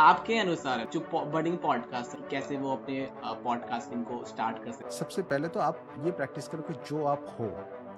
आपके अनुसार जो बडिंग पॉडकास्टर कैसे वो अपने पॉडकास्टिंग को स्टार्ट कर सकते सबसे पहले तो आप ये प्रैक्टिस करो कि जो आप हो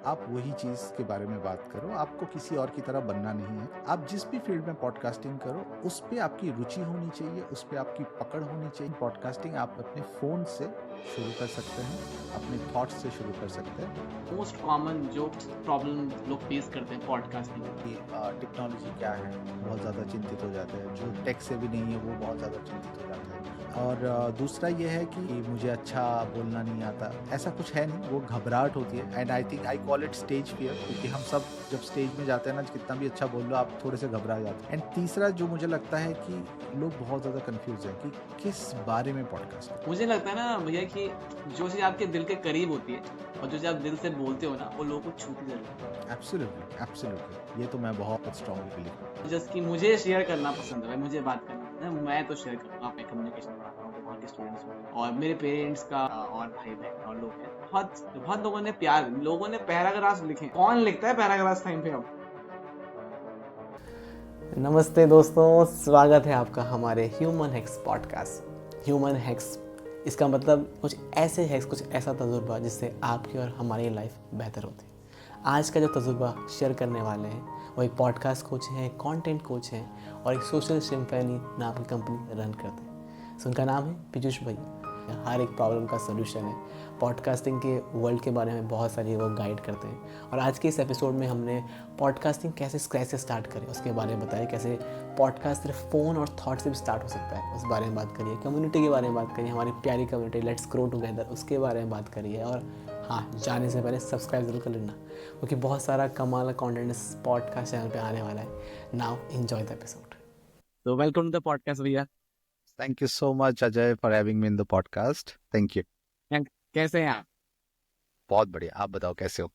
आप वही चीज़ के बारे में बात करो। आपको किसी और की तरह बनना नहीं है। आप जिस भी फील्ड में पॉडकास्टिंग करो उस पे आपकी रुचि होनी चाहिए, उस पे आपकी पकड़ होनी चाहिए। पॉडकास्टिंग आप अपने फ़ोन से शुरू कर सकते हैं, अपने थॉट्स से शुरू कर सकते हैं। हैं? मोस्ट कॉमन जो प्रॉब्लम लोग फेस करते हैं पॉडकास्टिंग में। कि टेक्नोलॉजी क्या है, बहुत ज़्यादा चिंतित हो जाते हैं। जो टेक से भी नहीं है वो बहुत ज़्यादा चिंतित हो जाते हैं। और दूसरा ये है कि मुझे अच्छा बोलना नहीं आता, ऐसा कुछ है नहीं, वो घबराहट होती है। And I think I call it stage fear, क्योंकि हम सब जब स्टेज में जाते हैं ना, कितना भी अच्छा बोल लो आप थोड़े से घबरा जाते हैं। एंड तीसरा जो मुझे लगता है कि लोग बहुत ज़्यादा कंफ्यूज हैं कि किस बारे में पॉडकास्ट। मुझे लगता है ना भैया कि जो चीज़ आपके दिल के करीब होती है और जो चीज़ आप दिल से बोलते हो ना वो लोगों को छूती जरूर है। एब्सोल्युटली एब्सोल्युटली, ये तो मैं बहुत स्ट्रांगली बिलीव करता जस्ट कि मुझे शेयर करना पसंद है भाई, मुझे बात करना पसंद है, मैं तो शेयर करूँगा। मैं कम्युनिकेशन पढ़ाता हूँ तो वहाँ के स्टूडेंट्स और मेरे पेरेंट्स का और भाई बहन और लोग हैं। बहुत बहुत लोगों ने प्यार, लोगों ने पैराग्राफ्स लिखे। कौन लिखता है पैराग्राफ्स टाइम पे अब? नमस्ते दोस्तों, स्वागत है आपका हमारे human hacks podcast. Human hacks इसका मतलब कुछ ऐसे हैक्स, कुछ ऐसा तजुर्बा जिससे आपकी और हमारी लाइफ बेहतर होती है। आज का जो तजुर्बा शेयर करने वाले हैं वो एक पॉडकास्ट कोच हैं, एक कंटेंट कोच हैं और एक सोशल सिम्फनी नाम की कंपनी रन करते हैं। सो उनका नाम है पीयूष भैया। हर एक प्रॉब्लम का सलूशन है। पॉडकास्टिंग के वर्ल्ड के बारे में बहुत सारी वो गाइड करते हैं और आज के इस एपिसोड में हमने पॉडकास्टिंग कैसे स्क्रैच से स्टार्ट करें उसके बारे में बताया। कैसे पॉडकास्ट सिर्फ फ़ोन और थॉट से भी स्टार्ट हो सकता है, उस बारे में बात करिए। कम्युनिटी के बारे में बात करिए, हमारी प्यारी कम्युनिटी लेट्स ग्रो टुगेदर, उसके बारे में बात करिए। और हाँ, जाने से पहले सब्सक्राइब जरूर कर लेना, क्योंकि बहुत सारा कमाल कंटेंट इस पॉडकास्ट चैनल पे आने वाला है। Now enjoy the episode. तो वेलकम टू द पॉडकास्ट भैया। Thank you so much, Ajay, for having me in the podcast. Thank you. कैसे हैं आप? बहुत बढ़िया, आप बताओ कैसे हो?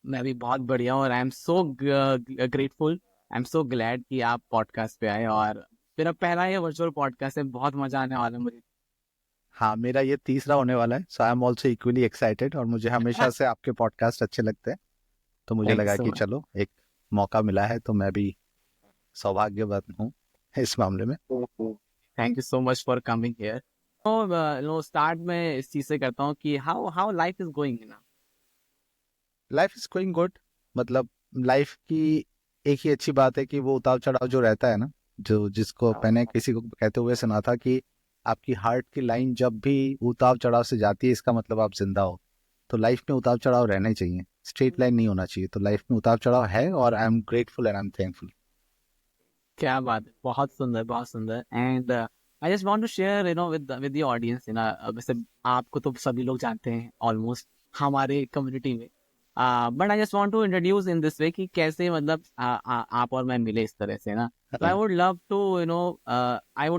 मैं भी बहुत बढ़िया हूँ और I am so grateful, I am so glad कि आप पॉडकास्ट पे आए। और मेरा पहला ये वर्चुअल पॉडकास्ट है, बहुत मजा आने वाला है मुझे। हाँ, मेरा ये तीसरा होने वाला है, so I am also equally excited. और मुझे हमेशा से आपके पॉडकास्ट अच्छे लगते हैं, तो मुझे थैंक यू लगा सो कि मच। चलो एक मौका मिला है तो मैं भी सौभाग्यवान हूँ इस मामले में। Thank you so much for coming here. तो नो स्टार्ट में इस चीज से करता हूँ कि how how life is going ना। Life is going good. मतलब लाइफ की एक ही अच्छी बात है कि वो उतार चढ़ाव जो रहता है ना, जो जिसको मैंने किसी को कहते हुए सुना था कि आपकी हार्ट की लाइन जब भी उतार चढ़ाव से जाती है इसका मतलब आप जिंदा हो। तो लाइफ में उतार चढ़ाव रहने चाहिए, स्ट्रेट लाइन नहीं होना चाहिए। तो लाइफ में उतार चढ़ाव है और I am grateful and I am thankful. क्या बात है, बहुत सुंदर बहुत सुंदर। And I just want to share with the audience वैसे आपको तो सभी लोग जानते हैं ऑलमोस्ट हमारे कम्युनिटी में। But I just want to introduce in this way कि कैसे मतलब आप और मैं मिले इस तरह से ना। तो I would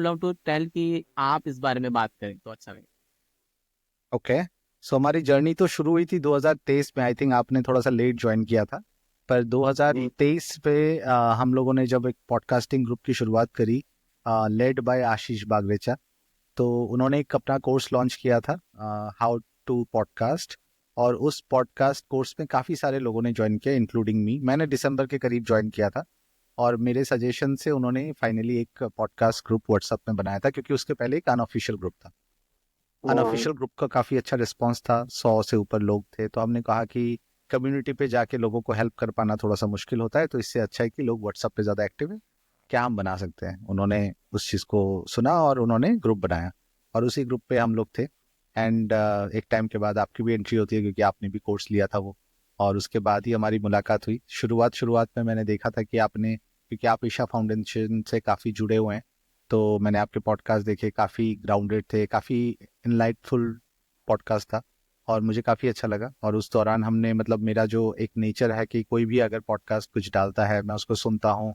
love to tell कि आप इस बारे में बात करें तो अच्छा लगेगा। ओके, सो हमारी जर्नी तो शुरू हुई थी 2023 में। आई थिंक आपने थोड़ा सा लेट ज्वाइन किया था, पर 2023 पे हम लोगों ने जब एक पॉडकास्टिंग ग्रुप की शुरुआत करी, लेड बाय आशीष बागरेचा। तो उन्होंने एक अपना कोर्स लॉन्च किया था, हाउ टू पॉडकास्ट। और उस पॉडकास्ट कोर्स में काफ़ी सारे लोगों ने ज्वाइन किया, इंक्लूडिंग मी। मैंने दिसंबर के करीब ज्वाइन किया था और मेरे सजेशन से उन्होंने फाइनली एक पॉडकास्ट ग्रुप व्हाट्सएप में बनाया था, क्योंकि उसके पहले एक अनऑफिशियल ग्रुप था। अनऑफिशियल ग्रुप का काफ़ी अच्छा रिस्पॉन्स था, 100 से ऊपर लोग थे। तो हमने कहा कि कम्युनिटी पे जाके लोगों को हेल्प कर पाना थोड़ा सा मुश्किल होता है, तो इससे अच्छा है कि लोग व्हाट्सएप पे ज़्यादा एक्टिव है, क्या हम बना सकते हैं। उन्होंने उस चीज़ को सुना और उन्होंने ग्रुप बनाया और उसी ग्रुप पे हम लोग थे। एंड एक टाइम के बाद आपकी भी एंट्री होती है, क्योंकि आपने भी कोर्स लिया था वो। और उसके बाद ही हमारी मुलाकात हुई। शुरुआत में मैंने देखा था कि आपने, क्योंकि आप ईशा फाउंडेशन से काफ़ी जुड़े हुए हैं, तो मैंने आपके पॉडकास्ट देखे, काफ़ी ग्राउंडेड थे, काफ़ी इनलाइटफुल पॉडकास्ट था और मुझे काफ़ी अच्छा लगा। और उस दौरान हमने, मतलब मेरा जो एक नेचर है कि कोई भी अगर पॉडकास्ट कुछ डालता है मैं उसको सुनता हूँ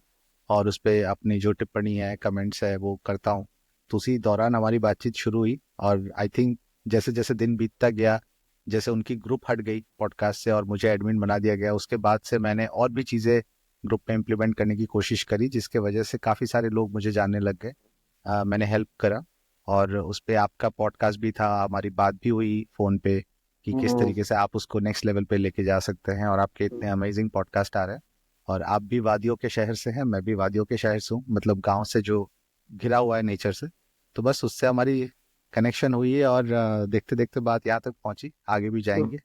और उस पर अपनी जो टिप्पणी है, कमेंट्स है, वो करता हूँ। तो उसी दौरान हमारी बातचीत शुरू हुई और आई थिंक जैसे जैसे दिन बीतता गया, जैसे उनकी ग्रुप हट गई पॉडकास्ट से और मुझे एडमिन बना दिया गया, उसके बाद से मैंने और भी चीज़ें ग्रुप में इम्प्लीमेंट करने की कोशिश करी, जिसके वजह से काफ़ी सारे लोग मुझे जानने लग गए। मैंने हेल्प करा और उस पे आपका पॉडकास्ट भी था, हमारी बात भी हुई फ़ोन पे कि किस तरीके से आप उसको नेक्स्ट लेवल पे लेके जा सकते हैं। और आपके इतने अमेजिंग पॉडकास्ट आ रहे हैं। और आप भी वादियों के शहर से हैं, मैं भी वादियों के शहर से हूँ, मतलब गांव से जो घिरा हुआ है नेचर से, तो बस उससे हमारी कनेक्शन हुई है और देखते देखते बात यहाँ तक पहुंची, आगे भी जाएंगे।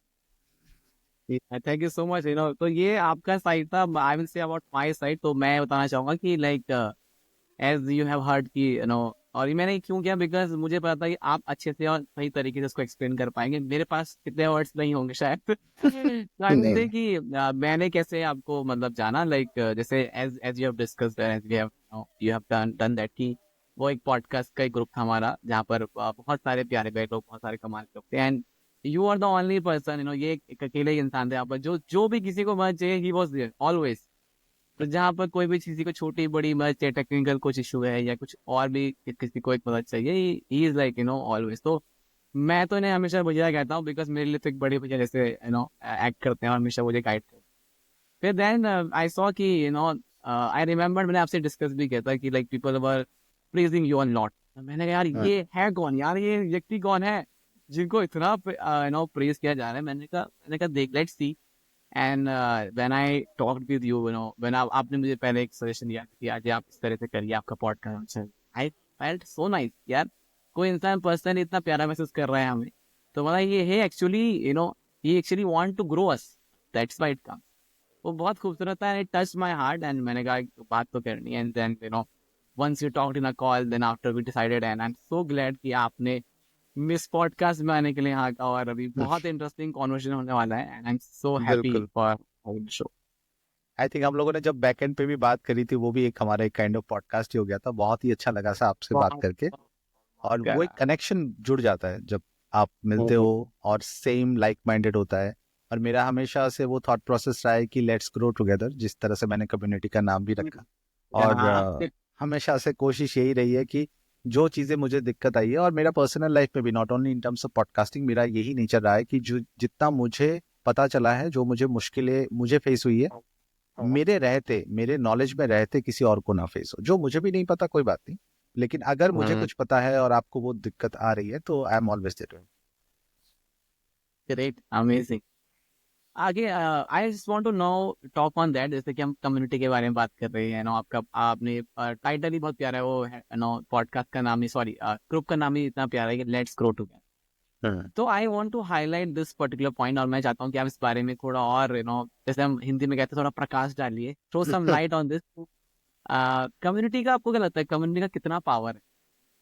Thank you so much. तो ये आपका साइड था। I will say about my side. तो मैं बताना चाहूंगा कि like as you have heard कि और ये मैंने क्यों किया, बिकॉज मुझे पता था कि आप अच्छे से और सही तरीके से उसको एक्सप्लेन कर पाएंगे। मेरे पास इतने वर्ड्स नहीं होंगे शायद। तो आई विल नहीं से नहीं। कि मैंने कैसे आपको मतलब जाना, लाइक जैसे as as you have discussed, as you have done that, कि वो एक पॉडकास्ट का एक ग्रुप था हमारा, जहाँ पर बहुत सारे प्यारे प्यारे लोग, बहुत सारे कमाल के लोग थे, and you are the only person, ये एक अकेले ही इंसान थे यहाँ पर, जो भी किसी को मदद चाहिए, ही वॉज देयर ऑलवेज। तो जहाँ पर कोई भी किसी को छोटी बड़ी मदद चाहिए, टेक्निकल कुछ इशू है या कुछ और भी किसी को एक मदद चाहिए, ही इज लाइक ऑलवेज। तो मैं तो इन्हें हमेशा भैया कहता हूँ, बिकॉज मेरे लिए तो एक बड़े भैया जैसे एक्ट करते हैं और हमेशा मुझे गाइड करते हैं। फिर देन आई सॉ कि आई रिमेम्बर, मैंने आपसे डिस्कस भी किया था कि like people were praising you a lot. मैंने कहा यार हाँ, ये है कौन, यार ये व्यक्ति कौन है जिनको इतना प्रेज किया जा रहा है। मैंने कहा देख, let's see. And when I talked with you, when आपने मुझे पहले एक सजेशन दिया कि आज आप इस तरह से करिए, आपका podcast, I felt so nice यार। कोई इंसान पर्सनली इतना प्यारा मैसेज कर रहा है हमें, तो मतलब ये है actually, he actually want to grow us, that's why it comes. वो बहुत खूबसूरत था, it touch my heart, and मैंने कहा बात तो करनी है। And then once you talked in a call, then after we decided, and I am so glad कि आपने मिस पॉडकास्ट में आने के लिए यहाँ का। और अभी बहुत इंटरेस्टिंग कॉन्वर्सेशन होने वाला है, and I am so happy बिल्कुल। For the show. I think हम लोगों ने जब बैक एंड पे भी बात करी थी, वो भी एक हमारा एक काइंड ऑफ पॉडकास्ट ही हो गया था। बहुत ही अच्छा लगा सा आपसे बात बहुत करके, बहुत और वो एक प्यारा। कनेक्शन जुड़ जाता है जब आप मिलते हो और सेम लाइक माइंडेड होता है। और मेरा हमेशा से वो थॉट प्रोसेस रहा है कि लेट्स ग्रो टुगेदर, जिस तरह से मैंने कम्युनिटी का नाम भी रखा। और हाँ, हमेशा से कोशिश यही रही है कि जो चीज़ें मुझे दिक्कत आई है, और मेरा पर्सनल लाइफ में भी not only in terms of podcasting, मेरा यही नेचर रहा है कि जो जितना मुझे पता चला है, जो मुझे मुश्किलें मुझे फेस हुई है, मेरे रहते, मेरे नॉलेज में रहते किसी और को ना फेस हो। जो मुझे भी नहीं पता कोई बात नहीं, लेकिन अगर मुझे कुछ पता है और आपको वो दिक्कत आ रही है, तो I am always there. Great, amazing. आगे I just want to know, talk on that, जैसे कि हम कम्युनिटी के बारे में बात कर रहे हैं आपका, आपने टाइटल ही बहुत प्यारा है, वो है पॉडकास्ट का नाम ही, सॉरी ग्रुप का नाम ही इतना प्यारा है कि लेट्स ग्रो टुगेदर। तो I want to highlight this particular point, और मैं चाहता हूँ कि आप इस बारे में थोड़ा और जैसे हम हिंदी में कहते हैं, थोड़ा प्रकाश डालिए, throw some light on this. Community का आपको क्या लगता है, कम्युनिटी का कितना पावर है,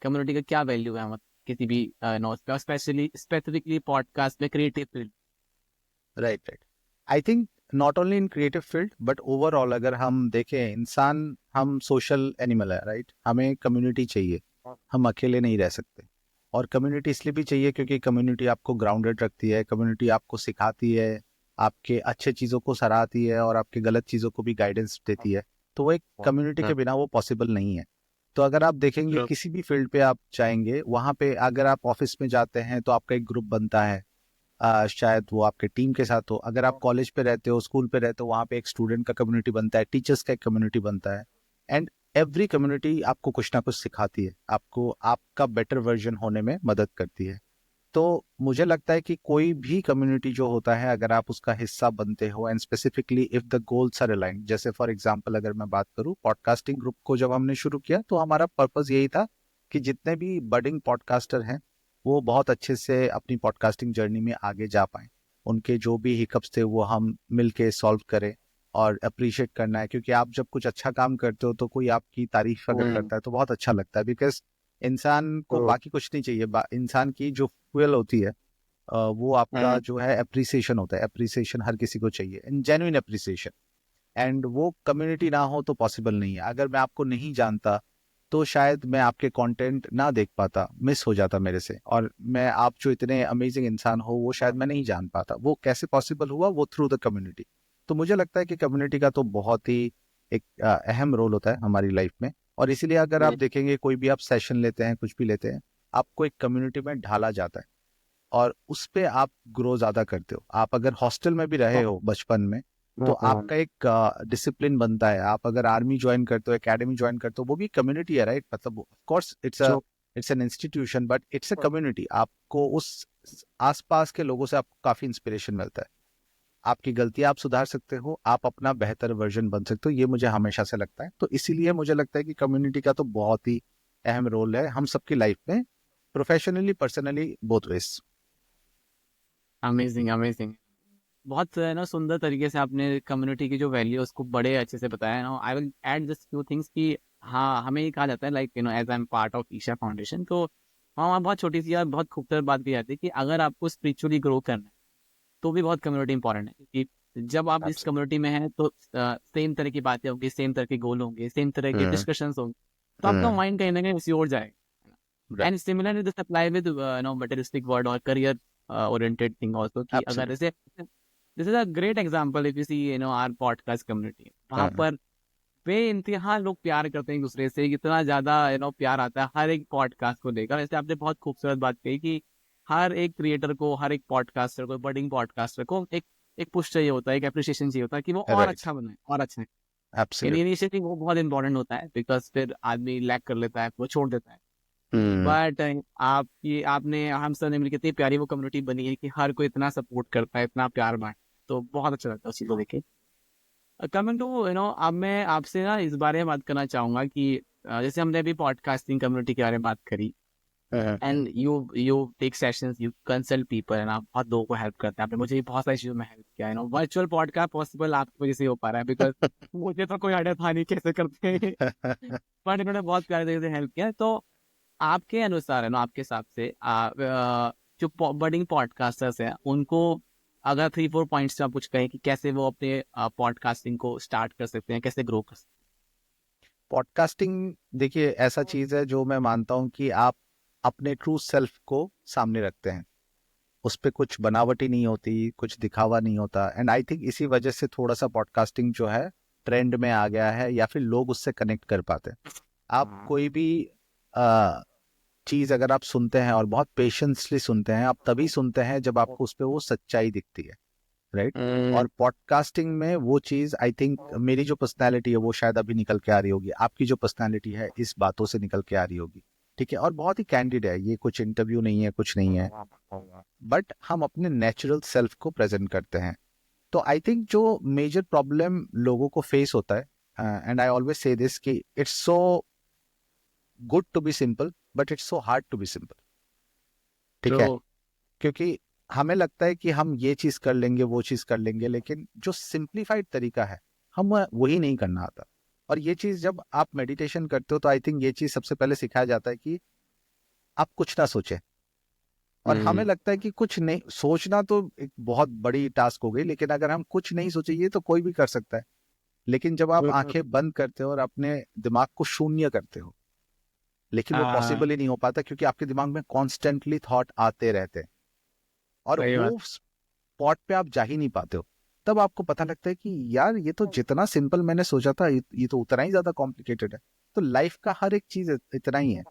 कम्युनिटी का क्या वैल्यू है, मतलब किसी भी स्पेशली स्पेसिफिकली पॉडकास्ट में, creative field. Right right. I think not only in creative field but overall अगर हम देखें, इंसान हम सोशल एनिमल है, राइट। हमें कम्युनिटी चाहिए, हम अकेले नहीं रह सकते। और कम्युनिटी इसलिए भी चाहिए क्योंकि कम्युनिटी आपको ग्राउंडेड रखती है, कम्युनिटी आपको सिखाती है, आपके अच्छे चीज़ों को सराहती है और आपके गलत चीज़ों को भी गाइडेंस देती है। तो वो एक कम्युनिटी के बिना वो पॉसिबल नहीं है। तो अगर आप देखेंगे किसी भी फील्ड पे आप जाएंगे, वहाँ पे अगर आप ऑफिस में जाते हैं तो आपका एक ग्रुप बनता है, शायद वो आपके टीम के साथ हो। अगर आप कॉलेज पे रहते हो, स्कूल पे रहते हो, वहाँ पे एक स्टूडेंट का कम्युनिटी बनता है, टीचर्स का एक कम्युनिटी बनता है। एंड एवरी कम्युनिटी आपको कुछ ना कुछ सिखाती है, आपको आपका बेटर वर्जन होने में मदद करती है। तो मुझे लगता है कि कोई भी कम्युनिटी जो होता है, अगर आप उसका हिस्सा बनते हो, and specifically if the goals are aligned, जैसे फॉर एग्जांपल अगर मैं बात करूं, पॉडकास्टिंग ग्रुप को जब हमने शुरू किया तो हमारा पर्पस यही था कि जितने भी बडिंग पॉडकास्टर हैं, वो बहुत अच्छे से अपनी पॉडकास्टिंग जर्नी में आगे जा पाएं। उनके जो भी हिकअप्स थे वो हम मिल के सॉल्व करें। और अप्रिशिएट करना है, क्योंकि आप जब कुछ अच्छा काम करते हो तो कोई आपकी तारीफ अगर करता है तो बहुत अच्छा लगता है। बिकॉज इंसान को बाकी कुछ नहीं चाहिए, इंसान की जो फ्यूल होती है, वो आपका जो है अप्रिसिएशन होता है। अप्रिसिएशन हर किसी को चाहिए, जेन्युइन अप्रिसिएशन। एंड वो कम्युनिटी ना हो तो पॉसिबल नहीं है। अगर मैं आपको नहीं जानता तो शायद मैं आपके कंटेंट ना देख पाता, मिस हो जाता मेरे से, और मैं आप जो इतने अमेजिंग इंसान हो वो शायद मैं नहीं जान पाता। वो कैसे पॉसिबल हुआ? वो थ्रू द कम्युनिटी। तो मुझे लगता है कि कम्युनिटी का तो बहुत ही एक अहम रोल होता है हमारी लाइफ में। और इसीलिए अगर आप देखेंगे, कोई भी आप सेशन लेते हैं, कुछ भी लेते हैं, आपको एक कम्युनिटी में ढाला जाता है और उस पे आप ग्रो ज्यादा करते हो। आप अगर हॉस्टल में भी रहे हो बचपन में, तो आपका एक डिसिप्लिन बनता है। आप अगर आर्मी ज्वाइन करते हो, एकेडमी ज्वाइन करते हो, वो भी कम्युनिटी है, राइट। मतलब of course it's an institution but it's a community. आपको उस आसपास के लोगों से आपको काफी इंस्पिरेशन मिलता है। आपकी गलतियां आप सुधार सकते हो, आप अपना बेहतर वर्जन बन सकते हो, ये मुझे हमेशा से लगता है। तो इसीलिए मुझे लगता है कि कम्युनिटी का तो बहुत ही अहम रोल है हम सबकी लाइफ में, professionally, personally, both ways. Amazing amazing. बहुत है ना सुंदर तरीके से आपने कम्युनिटी की जो वैल्यू है उसको बड़े अच्छे से बताया ना। I will add just few things कि हाँ, हमें ये कहा जाता है like as I am part of Isha Foundation, तो वहाँ बहुत छोटी सी और बहुत खूबसूरत बात भी आती है कि अगर आपको स्पिरिचुअली ग्रो करना है तो भी बहुत कम्युनिटी इंपॉर्टेंट है, क्योंकि जब आप इस कम्युनिटी में हैं तो सेम तरह की बातें होंगी, सेम तरह के गोल होंगे, सेम तरह के डिस्कशंस होंगे, तो आपका माइंड कहीं ना कहीं उसी ओर जाएगा। And similarly this apply with materialistic word और करियर oriented thing also, कि अगर जैसे this is a great example if you see our podcast community, वहां पर बेइंतहा लोग प्यार करते हैं एक दूसरे से, इतना ज्यादा प्यार आता है हर एक पॉडकास्ट को लेकर। वैसे आपने बहुत खूबसूरत बात कही कि हर एक क्रिएटर को, हर एक पॉडकास्टर को, बडिंग पॉडकास्टर को एक एक पुश चाहिए होता है, एक अप्रिशिएशन चाहिए होता है कि वो और अच्छा बनाए और अच्छा है। इनिशिएटिव वो बहुत इंपॉर्टेंट होता है, बिकॉज फिर आदमी लैक कर लेता है, वो छोड़ देता है। बट आपने हम सब ने मिलकर इतनी प्यारी वो कम्युनिटी बनी है कि हर कोई इतना सपोर्ट करता है, इतना प्यार बांट, तो बहुत अच्छा लगता है उस चीज को देख के। कमिंग टू अब मैं आपसे ना इस बारे में बात करना चाहूंगा कि जैसे हमने अभी पॉडकास्टिंग कम्युनिटी के बारे में बात करी, and you take sessions, you consult people, है ना, बहुत लोगों को हेल्प करते हैं। आपने मुझे बहुत सारी चीजों में हेल्प किया है। वर्चुअल पॉडकास्ट पॉसिबल आपकी वजह से हो पा रहा है, बिकॉज मुझे तो कोई आइडिया था नहीं कैसे करते हैं। बट इन्होंने बहुत प्यारे तरीके से हेल्प किया। तो आपके अनुसार, है ना, आपके हिसाब से जो बडिंग पॉडकास्टर्स हैं उनको अगर 3-4 पॉइंट्स में आप कुछ कहें कि कैसे वो अपने पॉडकास्टिंग को स्टार्ट कर सकते हैं, कैसे ग्रो कर सकते पॉडकास्टिंग देखिए ऐसा चीज है जो मैं मानता हूं कि आप अपने ट्रू सेल्फ को सामने रखते हैं, उस पे कुछ बनावटी नहीं होती, कुछ दिखावा नहीं होता। एंड आई थिंक इसी वजह से थोड़ा सा पॉडकास्टिंग जो है ट्रेंड में आ गया है, या फिर लोग उससे कनेक्ट कर पाते हैं। आप हैं? कोई भी चीज अगर आप सुनते हैं और बहुत पेशेंसली सुनते हैं, आप तभी सुनते हैं जब आपको उस पे वो सच्चाई दिखती है, राइट। और पॉडकास्टिंग में वो चीज आई थिंक मेरी जो पर्सनैलिटी है वो शायद अभी निकल के आ रही होगी, आपकी जो पर्सनैलिटी है इस बातों से निकल के आ रही होगी, ठीक है। और बहुत ही कैंडिड है, ये कुछ इंटरव्यू नहीं है, कुछ नहीं है, बट हम अपने नेचुरल सेल्फ को प्रेजेंट करते हैं। तो आई थिंक जो मेजर प्रॉब्लम लोगों को फेस होता है, and I always say this कि it's so good to be simple but it's so hard to be simple, ठीक है। क्योंकि हमें लगता है कि हम ये चीज कर लेंगे, वो चीज कर लेंगे, लेकिन जो सिंप्लीफाइड तरीका है हम वही नहीं करना आता। और ये चीज जब आप मेडिटेशन करते हो तो आई थिंक ये चीज सबसे पहले सिखाया जाता है कि आप कुछ ना सोचें। और हमें लगता है कि कुछ नहीं सोचना तो एक बहुत बड़ी टास्क हो गई, लेकिन अगर हम कुछ नहीं सोचे ये तो कोई भी कर सकता है। लेकिन जब आप आंखें बंद करते हो और अपने दिमाग को शून्य करते हो, लेकिन वो पॉसिबल ही नहीं हो पाता क्योंकि आपके दिमाग में कॉन्स्टेंटली थॉट आते रहते हैं और सही बात। वो स्पॉट पे आप जा ही नहीं पाते हो। तब आपको पता लगता है कि यार ये तो जितना सिंपल मैंने सोचा था ये तो उतना ही ज्यादा कॉम्प्लिकेटेड है। तो लाइफ का हर एक चीज इतना ही है,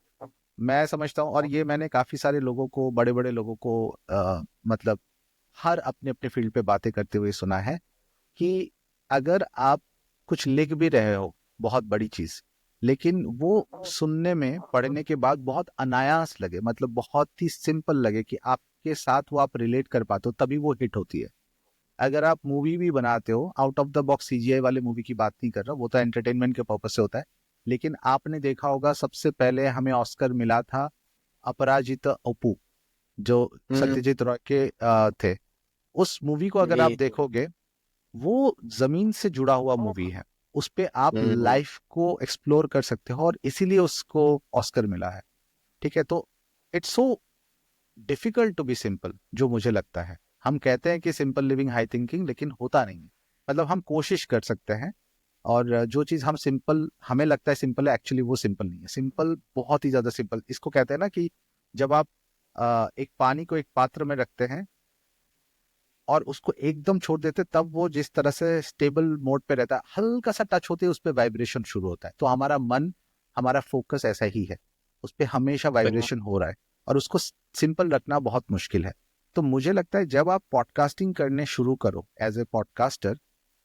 मैं समझता हूँ। और ये मैंने काफी सारे लोगों को, बड़े बड़े लोगों को मतलब हर अपने अपने फील्ड पे बातें करते हुए सुना है कि अगर आप कुछ लिख भी रहे हो बहुत बड़ी चीज, लेकिन वो सुनने में, पढ़ने के बाद बहुत अनायास लगे, मतलब बहुत ही सिंपल लगे कि आपके साथ वो आप रिलेट कर पाते हो, तभी वो हिट होती है। अगर आप मूवी भी बनाते हो, out of the box CGI वाले मूवी की बात नहीं कर रहा, वो तो एंटरटेनमेंट के पर्पज से होता है, लेकिन आपने देखा होगा सबसे पहले हमें ऑस्कर मिला था अपराजित अपू, जो सत्यजीत रॉय के थे। उस मूवी को अगर आप देखोगे, वो जमीन से जुड़ा हुआ मूवी है, उस पे आप लाइफ को एक्सप्लोर कर सकते हो और इसीलिए उसको ऑस्कर मिला है, ठीक है। तो it's so difficult to be simple, जो मुझे लगता है। हम कहते हैं कि सिंपल लिविंग हाई थिंकिंग, लेकिन होता नहीं है। मतलब हम कोशिश कर सकते हैं, और जो चीज हम सिंपल, हमें लगता है सिंपल है, एक्चुअली वो सिंपल नहीं है। सिंपल बहुत ही ज्यादा सिंपल, इसको कहते हैं ना कि जब आप एक पानी को एक पात्र में रखते हैं और उसको एकदम छोड़ देते, तब वो जिस तरह से स्टेबल मोड पे रहता है, हल्का सा टच होते ही उस पर वाइब्रेशन शुरू होता है। तो हमारा मन, हमारा फोकस ऐसा ही है, उस पर हमेशा वाइब्रेशन हो रहा है और उसको सिंपल रखना बहुत मुश्किल है। तो मुझे लगता है जब आप पॉडकास्टिंग करने शुरू करो एज ए पॉडकास्टर,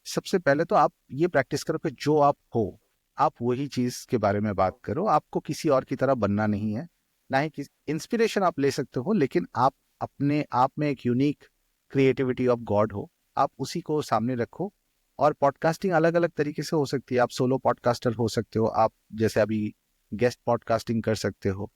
सबसे पहले तो आप ये प्रैक्टिस करो कि जो आप हो, आप वही चीज के बारे में बात करो। आपको किसी और की तरह बनना नहीं है, ना ही किसी इंस्पिरेशन आप ले सकते हो, लेकिन आप अपने आप में एक यूनिक क्रिएटिविटी ऑफ गॉड हो, आप उसी को सामने रखो। और पॉडकास्टिंग अलग अलग तरीके से हो सकती है, आप सोलो पॉडकास्टर हो सकते हो, आप जैसे अभी गेस्ट पॉडकास्टिंग कर सकते हो।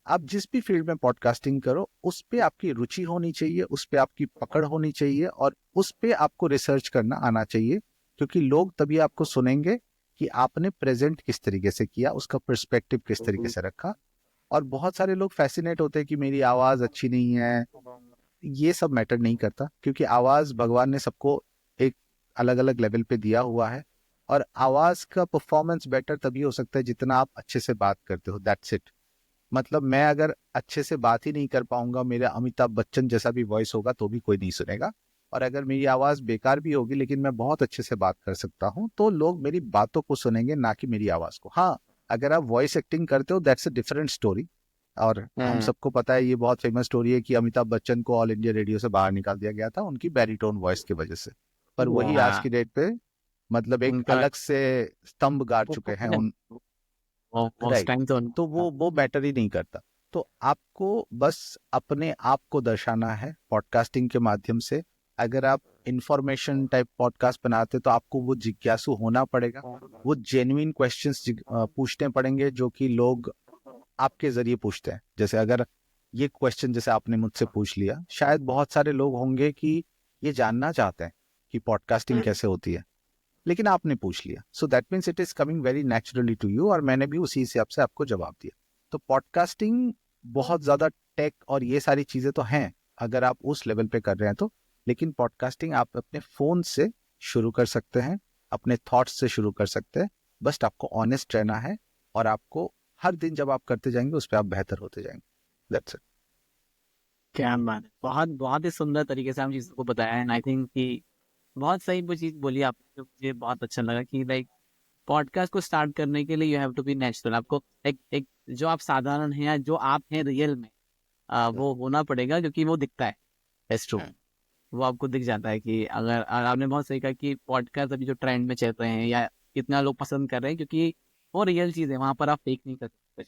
आप जिस भी फील्ड में पॉडकास्टिंग करो उस पे आपकी रुचि होनी चाहिए, उस पे आपकी पकड़ होनी चाहिए और उस पे आपको रिसर्च करना आना चाहिए, क्योंकि लोग तभी आपको सुनेंगे कि आपने प्रेजेंट किस तरीके से किया, उसका पर्सपेक्टिव किस तरीके से रखा। और बहुत सारे लोग फैसिनेट होते हैं कि मेरी आवाज अच्छी नहीं है, ये सब मैटर नहीं करता, क्योंकि आवाज भगवान ने सबको एक अलग अलग लेवल पे दिया हुआ है और आवाज का परफॉर्मेंस बेटर तभी हो सकता है जितना आप अच्छे से बात करते हो, दैट्स इट। मतलब मैं अगर अच्छे से बात ही नहीं कर पाऊंगा, मेरा अमिताभ बच्चन जैसा भी वॉइस होगा तो भी कोई नहीं सुनेगा। और अगर मेरी आवाज बेकार भी होगी लेकिन मैं बहुत अच्छे से बात कर सकता हूँ तो लोग मेरी बातों को सुनेंगे, ना कि मेरी आवाज को। हाँ, अगर आप वॉइस एक्टिंग करते हो दैट्स अ डिफरेंट स्टोरी। और हम सबको पता है, ये बहुत फेमस स्टोरी है कि अमिताभ बच्चन को ऑल इंडिया रेडियो से बाहर निकाल दिया गया था उनकी बैरीटोन वॉइस की वजह से। पर वही आज की डेट पे मतलब एक उनका अलग से स्तंभ गाड़ चुके हैं उन। उस राइट। टाइम तो तो वो मैटर ही नहीं करता। तो आपको बस अपने आप को दर्शाना है पॉडकास्टिंग के माध्यम से। अगर आप इंफॉर्मेशन टाइप पॉडकास्ट बनाते तो आपको वो जिज्ञासु होना पड़ेगा, वो जेन्युइन क्वेश्चंस पूछने पड़ेंगे जो कि लोग आपके जरिए पूछते हैं। जैसे अगर ये क्वेश्चन जैसे आपने मुझसे पूछ लिया, शायद बहुत सारे लोग होंगे कि ये जानना चाहते हैं कि पॉडकास्टिंग कैसे होती है, लेकिन आपने पूछ लिया, so that means it is coming very naturally to you और मैंने भी उसी हिसाब से आपको जवाब दिया। तो पॉडकास्टिंग बहुत ज्यादा टेक और ये सारी चीजें तो हैं अगर आप उस लेवल पे कर रहे हैं तो, लेकिन पॉडकास्टिंग आप अपने फोन से शुरू कर सकते हैं, अपने थॉट्स से शुरू कर सकते हैं। बस आपको ऑनेस्ट रहना है और आपको हर दिन जब आप करते जाएंगे उस पर आप बेहतर होते जाएंगे। That's it. क्या बात है, बहुत बहुत ही सुंदर तरीके से हम चीज़ों को बताया है। एंड आई थिंक कि बहुत सही वो चीज़ बोली आपने, जो मुझे बहुत अच्छा लगा कि लाइक पॉडकास्ट को स्टार्ट करने के लिए you have to be natural. आपको एक एक जो आप साधारण हैं या जो आप हैं रियल में, वो होना पड़ेगा, क्योंकि वो दिखता है। That's true. वो आपको दिख जाता है कि अगर आपने बहुत सही कहा कि पॉडकास्ट अभी जो ट्रेंड में चल रहे हैं या कितना लोग पसंद कर रहे हैं, क्योंकि वो रियल चीज़ है, वहाँ पर आप फेक नहीं कर सकते।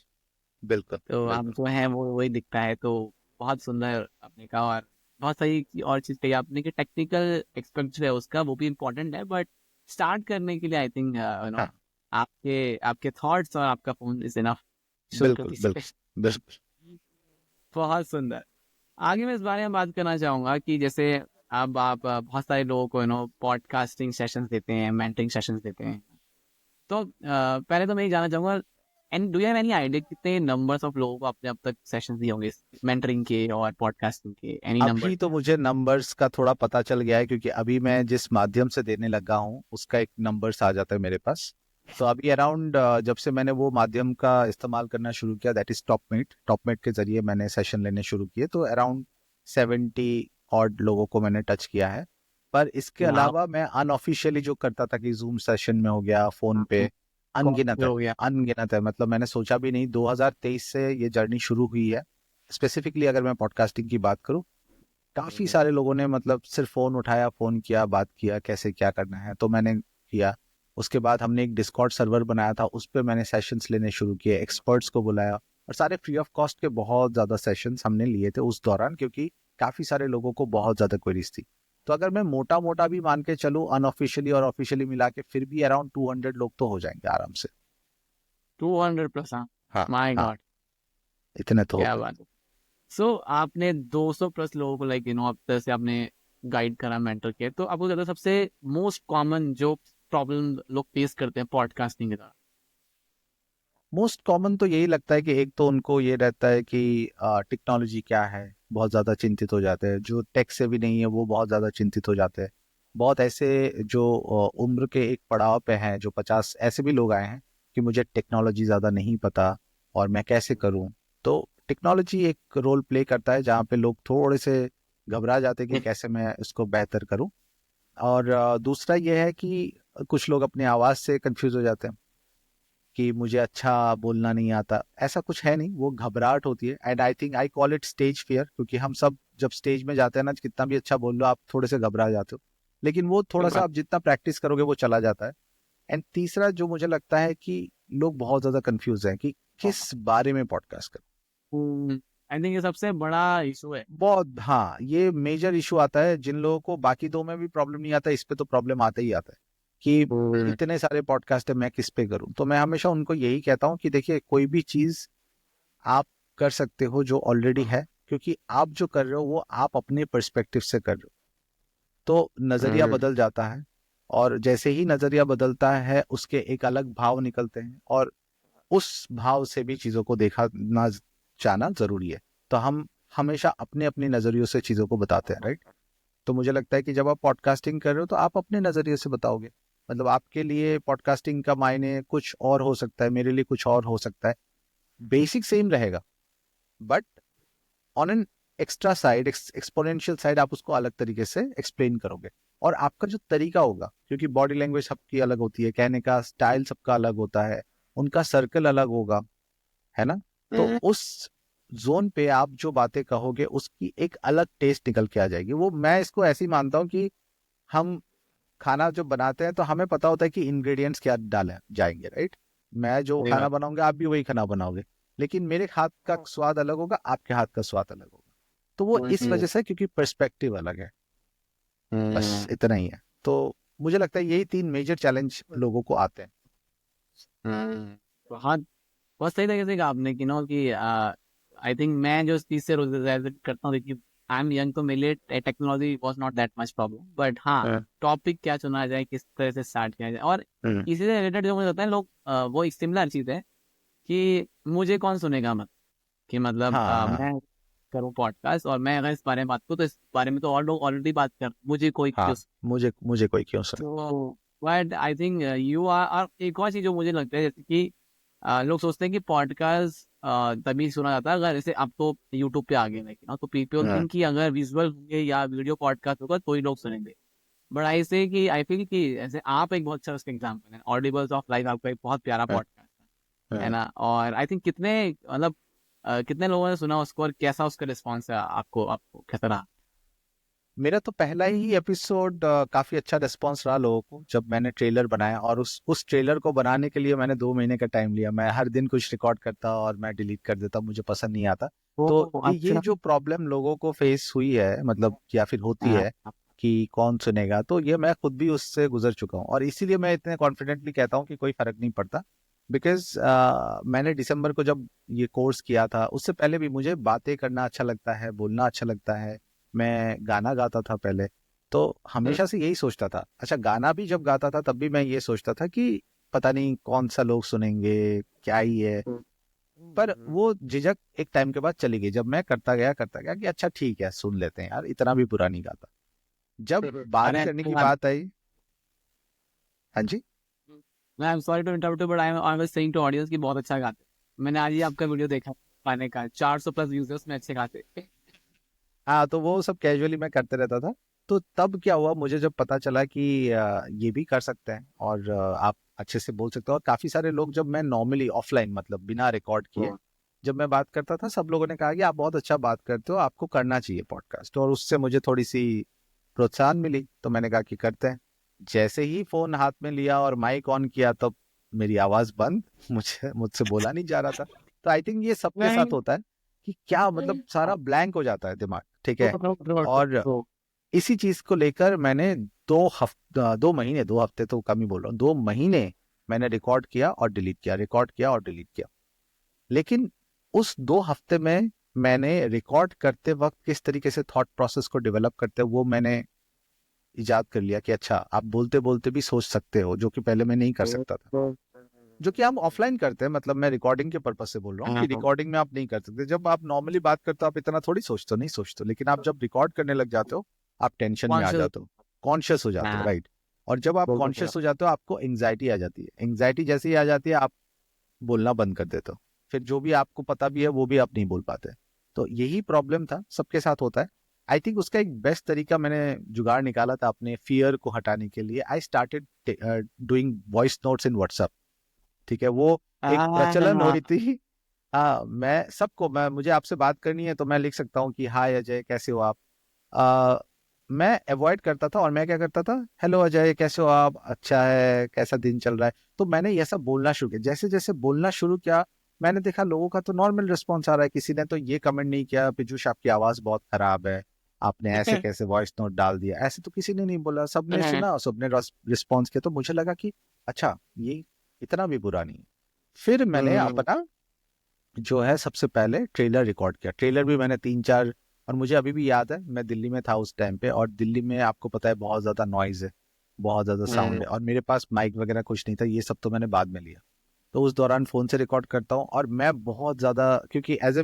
बिल्कुल तो आप बिल्कुल। जो है वो वही दिखता है। तो बहुत सुंदर आपने कहा, और बहुत सही और चीज़ कही आपने कि टेक्निकल एक्सपेक्ट जो है उसका वो भी इम्पोर्टेंट है, बट स्टार्ट करने के लिए आई थिंक हाँ, आपके आपके थॉट्स और आपका फोन इज इनफ। सो बिल्कुल क्योंकि बिल्कुल बिल्कुल। बहुत सुंदर। आगे मैं इस बारे में बात करना चाहूंगा कि जैसे अब आप बहुत सारे लोगों को पॉडकास्टिंग सेशंस देते हैं, मेंटरिंग सेशंस देते हैं। तो पहले तो मैं ये जानना चाहूंगा, and do you have any idea कितने नंबर्स ऑफ लोगों को आपने अब तक सेशंस दिए होंगे मेंटरिंग के और पॉडकास्टिंग के? Any number? अभी तो मुझे नंबर्स का थोड़ा पता चल गया है, क्योंकि अभी मैं जिस माध्यम से देने लगा हूँ उसका एक नंबर्स आ जाता है मेरे पास। तो अभी अराउंड जब से मैंने वो माध्यम का इस्तेमाल करना शुरू किया, दैट इज टॉपमेट के जरिए मैंने सेशन लेने शुरू किए, तो अराउंड 70 ऑड लोगों को मैंने टच किया है। पर इसके वाह, अलावा मैं अनऑफिशियली जो करता था कि जूम सेशन में हो गया, फोन पे, अनगिनत है। हो गया। अनगिनत है, मतलब मैंने सोचा भी नहीं। 2023 से ये जर्नी शुरू हुई है। स्पेसिफिकली अगर मैं पॉडकास्टिंग की बात करूं, काफी सारे लोगों ने मतलब सिर्फ फोन उठाया, फोन किया, बात किया कैसे क्या करना है, तो मैंने किया। उसके बाद हमने एक डिस्कॉर्ड सर्वर बनाया था, उस पर मैंने सेशंस लेने शुरू किए, एक्सपर्ट्स को बुलाया और सारे फ्री ऑफ कॉस्ट के बहुत ज्यादा सेशंस हमने लिए थे उस दौरान, क्योंकि काफी सारे लोगों को बहुत ज्यादा क्वेरीज थी। तो अगर मैं मोटा मोटा भी मान के चलूं, अनऑफिशियली और ऑफिशियली मिला के, फिर भी अराउंड 200 लोग तो हो जाएंगे आराम से। 200+? हाँ। हाँ माय हाँ, गॉड, इतने तो हो क्या गए। बात है। सो आपने 200+ लोगों को लाइक अब तरह से आपने गाइड करा, मेंटर किया, तो आपको ज्यादा सबसे मोस्ट कॉमन जो प्रॉब्लम लोग फेस करते हैं पॉडकास्टिंग के दौरान? मोस्ट कॉमन तो यही लगता है कि एक तो उनको ये रहता है कि टेक्नोलॉजी क्या है, बहुत ज़्यादा चिंतित हो जाते हैं। जो टेक से भी नहीं है वो बहुत ज़्यादा चिंतित हो जाते हैं। बहुत ऐसे जो उम्र के एक पड़ाव पे हैं, जो 50 ऐसे भी लोग आए हैं कि मुझे टेक्नोलॉजी ज़्यादा नहीं पता और मैं कैसे करूं। तो टेक्नोलॉजी एक रोल प्ले करता है जहाँ पे लोग थोड़े से घबरा जाते हैं कि कैसे मैं इसको बेहतर करूं। और दूसरा ये है कि कुछ लोग अपनी आवाज़ से कंफ्यूज हो जाते हैं कि मुझे अच्छा बोलना नहीं आता। ऐसा कुछ है नहीं, वो घबराहट होती है। And I think I call it stage fear, क्योंकि हम सब जब स्टेज में जाते हैं ना, कितना भी अच्छा बोल लो आप थोड़े से घबरा जाते हो, लेकिन वो थोड़ा सा आप जितना प्रैक्टिस करोगे वो चला जाता है। एंड तीसरा जो मुझे लगता है कि लोग बहुत ज्यादा कंफ्यूज हैं कि किस बारे में पॉडकास्ट करें। आई थिंक ये सबसे बड़ा इशू है। बहुत, हाँ, ये मेजर इशू आता है। जिन लोगों को बाकी दो में भी प्रॉब्लम नहीं आता, इस पे तो प्रॉब्लम आता ही आता है कि इतने सारे पॉडकास्ट है, मैं किस पे करूं। तो मैं हमेशा उनको यही कहता हूँ कि देखिए, कोई भी चीज आप कर सकते हो जो ऑलरेडी है, क्योंकि आप जो कर रहे हो वो आप अपने पर्सपेक्टिव से कर रहे हो, तो नजरिया बदल जाता है। और जैसे ही नजरिया बदलता है, उसके एक अलग भाव निकलते हैं, और उस भाव से भी चीजों को देखा ना जाना जरूरी है। तो हम हमेशा अपने अपने नजरियों से चीजों को बताते हैं, राइट। तो मुझे लगता है कि जब आप पॉडकास्टिंग कर रहे हो तो आप अपने नजरिए से बताओगे। मतलब आपके लिए पॉडकास्टिंग का मायने कुछ और हो सकता है, मेरे लिए कुछ और हो सकता है। बेसिक सेम रहेगा, but on an extra side, exponential side, आप उसको अलग तरीके से एक्सप्लेन करोगे। और आपका जो तरीका होगा, क्योंकि बॉडी लैंग्वेज सबकी अलग होती है, कहने का स्टाइल सबका अलग होता है, उनका सर्कल अलग होगा, है ना। तो उस जोन पे आप जो बातें कहोगे उसकी एक अलग टेस्ट निकल के आ जाएगी। वो मैं इसको ऐसे ही मानता हूँ कि हम खाना जो बनाते हैं तो हमें पता होता है कि इंग्रेडिएंट्स क्या डाले जाएंगे, राइट। मैं जो खाना बनाऊंगा आप भी वही खाना बनाओगे, लेकिन मेरे हाथ का स्वाद अलग होगा, आपके हाथ का स्वाद अलग होगा। तो वो इस वजह से क्योंकि पर्सपेक्टिव अलग है, बस इतना ही है। तो मुझे लगता है यही 3 मेजर चैलेंज लोगों को आते हैं। बहुत बहुत सही तरीके से कहा आपने कि नो कि आई थिंक मैं जो इस चीज से रिलेट करता हूँ कि आई एम यंग, तो मेरे लिए technology was not that much problem, but हाँ टॉपिक क्या चुना जाए, किस तरह से स्टार्ट किया जाए, और इसी से रिलेटेड जो मुझे लगता है लोग वो एक सिमिलर चीज है कि मुझे कौन सुनेगा, मत कि मतलब हाँ हाँ मैं करूँ पॉडकास्ट और मैं अगर इस बारे में बात करूँ तो इस बारे में तो और लोग ऑलरेडी बात कर, मुझे कोई क्यों। हाँ, मुझे मुझे कोई क्यों सुने। तो but I think you are, एक और चीज जो मुझे लगता है जैसे कि लोग सोचते हैं कि पॉडकास्ट तभी सुना जाता है अगर जैसे आप तो यूट्यूब पे आ गए ना, तो पीपल थिंक कि अगर विजुअल होंगे या वीडियो पॉडकास्ट होगा तो ही लोग सुनेंगे। बट आई से कि आई फील कि ऐसे आप एक बहुत अच्छा उसका एग्जाम्पल है, ऑडिबल्स ऑफ लाइफ आपका एक बहुत प्यारा पॉडकास्ट है ना। और आई थिंक कितने मतलब कितने लोगों ने सुना उसको और कैसा उसका रिस्पॉन्स है, आपको आपको कैसा रहा? मेरा तो पहला ही एपिसोड काफी अच्छा रिस्पांस रहा लोगों को, जब मैंने ट्रेलर बनाया। और उस ट्रेलर को बनाने के लिए मैंने 2 महीने का टाइम लिया। मैं हर दिन कुछ रिकॉर्ड करता और मैं डिलीट कर देता, मुझे पसंद नहीं आता। तो ये अच्छा। जो प्रॉब्लम लोगों को फेस हुई है, मतलब या फिर होती हाँ, है कि कौन सुनेगा, तो ये मैं खुद भी उससे गुजर चुका हूँ। और इसीलिए मैं इतने कॉन्फिडेंटली कहता हूँ कि कोई फर्क नहीं पड़ता। बिकॉज मैंने दिसंबर को जब ये कोर्स किया था, उससे पहले भी मुझे बातें करना अच्छा लगता है, बोलना अच्छा लगता है। मैं गाना गाता था पहले, तो हमेशा से यही सोचता था। अच्छा, गाना भी जब गाता था तब भी मैं ये सोचता था कि पता नहीं कौन सा लोग सुनेंगे, क्या ही है। पर वो झिझक एक टाइम के बाद चली गई, जब मैं करता गया कि अच्छा ठीक है, सुन लेते हैं यार, इतना भी बुरा नहीं गाता। जब बात अरे करने की बात आई। हाँ जी। मैं I am sorry to interrupt but I was saying to audience कि बहुत अच्छा गाते हैं। मैंने आज ही आपका वीडियो देखा, गाने का 400 प्लस व्यूज में अच्छे गाते हैं। हाँ, तो वो सब कैजुअली मैं करते रहता था। तो तब क्या हुआ, मुझे जब पता चला कि ये भी कर सकते हैं और आप अच्छे से बोल सकते हो। और काफी सारे लोग, जब मैं नॉर्मली ऑफलाइन, मतलब बिना रिकॉर्ड किए जब मैं बात करता था, सब लोगों ने कहा कि आप बहुत अच्छा बात करते हो, आपको करना चाहिए पॉडकास्ट। और उससे मुझे थोड़ी सी प्रोत्साहन मिली, तो मैंने कहा कि करते हैं। जैसे ही फोन हाथ में लिया और माइक ऑन किया, तब मेरी आवाज बंद, मुझसे बोला नहीं जा रहा था। तो आई थिंक ये सबके साथ नहीं। होता है कि क्या, मतलब सारा ब्लैंक हो जाता है दिमाग, ठीक है। और इसी चीज को लेकर मैंने 2 महीने, 2 हफ्ते तो कम ही बोल रहा हूँ, 2 महीने मैंने रिकॉर्ड किया और डिलीट किया, रिकॉर्ड किया और डिलीट किया। लेकिन उस 2 हफ्ते में मैंने रिकॉर्ड करते वक्त किस तरीके से थॉट प्रोसेस को डेवलप करते, वो मैंने इजाद कर लिया कि अच्छा, आप बोलते बोलते भी सोच सकते हो, जो कि पहले मैं नहीं कर सकता था। जो कि हम ऑफलाइन करते हैं, मतलब मैं रिकॉर्डिंग के पर्पज से बोल रहा हूँ कि रिकॉर्डिंग में आप नहीं कर सकते। जब आप नॉर्मली बात करते हो आप इतना थोड़ी सोचते हो, नहीं सोचते हो। लेकिन आप जब रिकॉर्ड करने लग जाते हो, आप टेंशन में आ कॉन्शियस। जाते हो, कॉन्शियस हो जाते हो, राइट। और जब आप कॉन्शियस हो जाते हो, आपको एंग्जाइटी आ जाती है। एंग्जाइटी जैसे ही आ जाती है, आप बोलना बंद कर देते हो। फिर जो भी आपको पता भी है वो भी आप नहीं बोल पाते। तो यही प्रॉब्लम था, सबके साथ होता है। आई थिंक उसका एक बेस्ट तरीका मैंने जुगाड़ निकाला था अपने फियर को हटाने के लिए। I started doing voice notes in WhatsApp, ठीक है। वो एक प्रचलन हो रही थी। हाँ, मैं मुझे आपसे बात करनी है तो मैं लिख सकता हूँ कि हाय अजय, कैसे हो आप। आ, मैं अवॉइड करता था, और मैं क्या करता था, हेलो अजय, कैसे हो आप, अच्छा है, कैसा दिन चल रहा है। तो मैंने ये सब बोलना शुरू किया। जैसे जैसे बोलना शुरू किया, मैंने देखा लोगों का तो नॉर्मल रिस्पॉन्स आ रहा है। किसी ने तो ये कमेंट नहीं किया, पीयूष आपकी आवाज बहुत खराब है, आपने ऐसे कैसे वॉइस नोट डाल दिया, ऐसे तो किसी ने नहीं बोला, सबने सुना, सबने रिस्पॉन्स किया, तो मुझे लगा कि अच्छा ये इतना भी बुरा नहीं है। फिर मैंने अपना जो है सबसे पहले ट्रेलर रिकॉर्ड किया। ट्रेलर भी मैंने 3-4, और मुझे अभी भी याद है मैं दिल्ली में था उस टाइम पे, और दिल्ली में आपको पता है बहुत ज्यादा नॉइज है, बहुत ज्यादा साउंड है, और मेरे पास माइक वगैरह कुछ नहीं था, ये सब तो मैंने बाद में लिया। तो उस दौरान फोन से रिकॉर्ड करता हूँ, और मैं बहुत ज्यादा, क्योंकि एज ए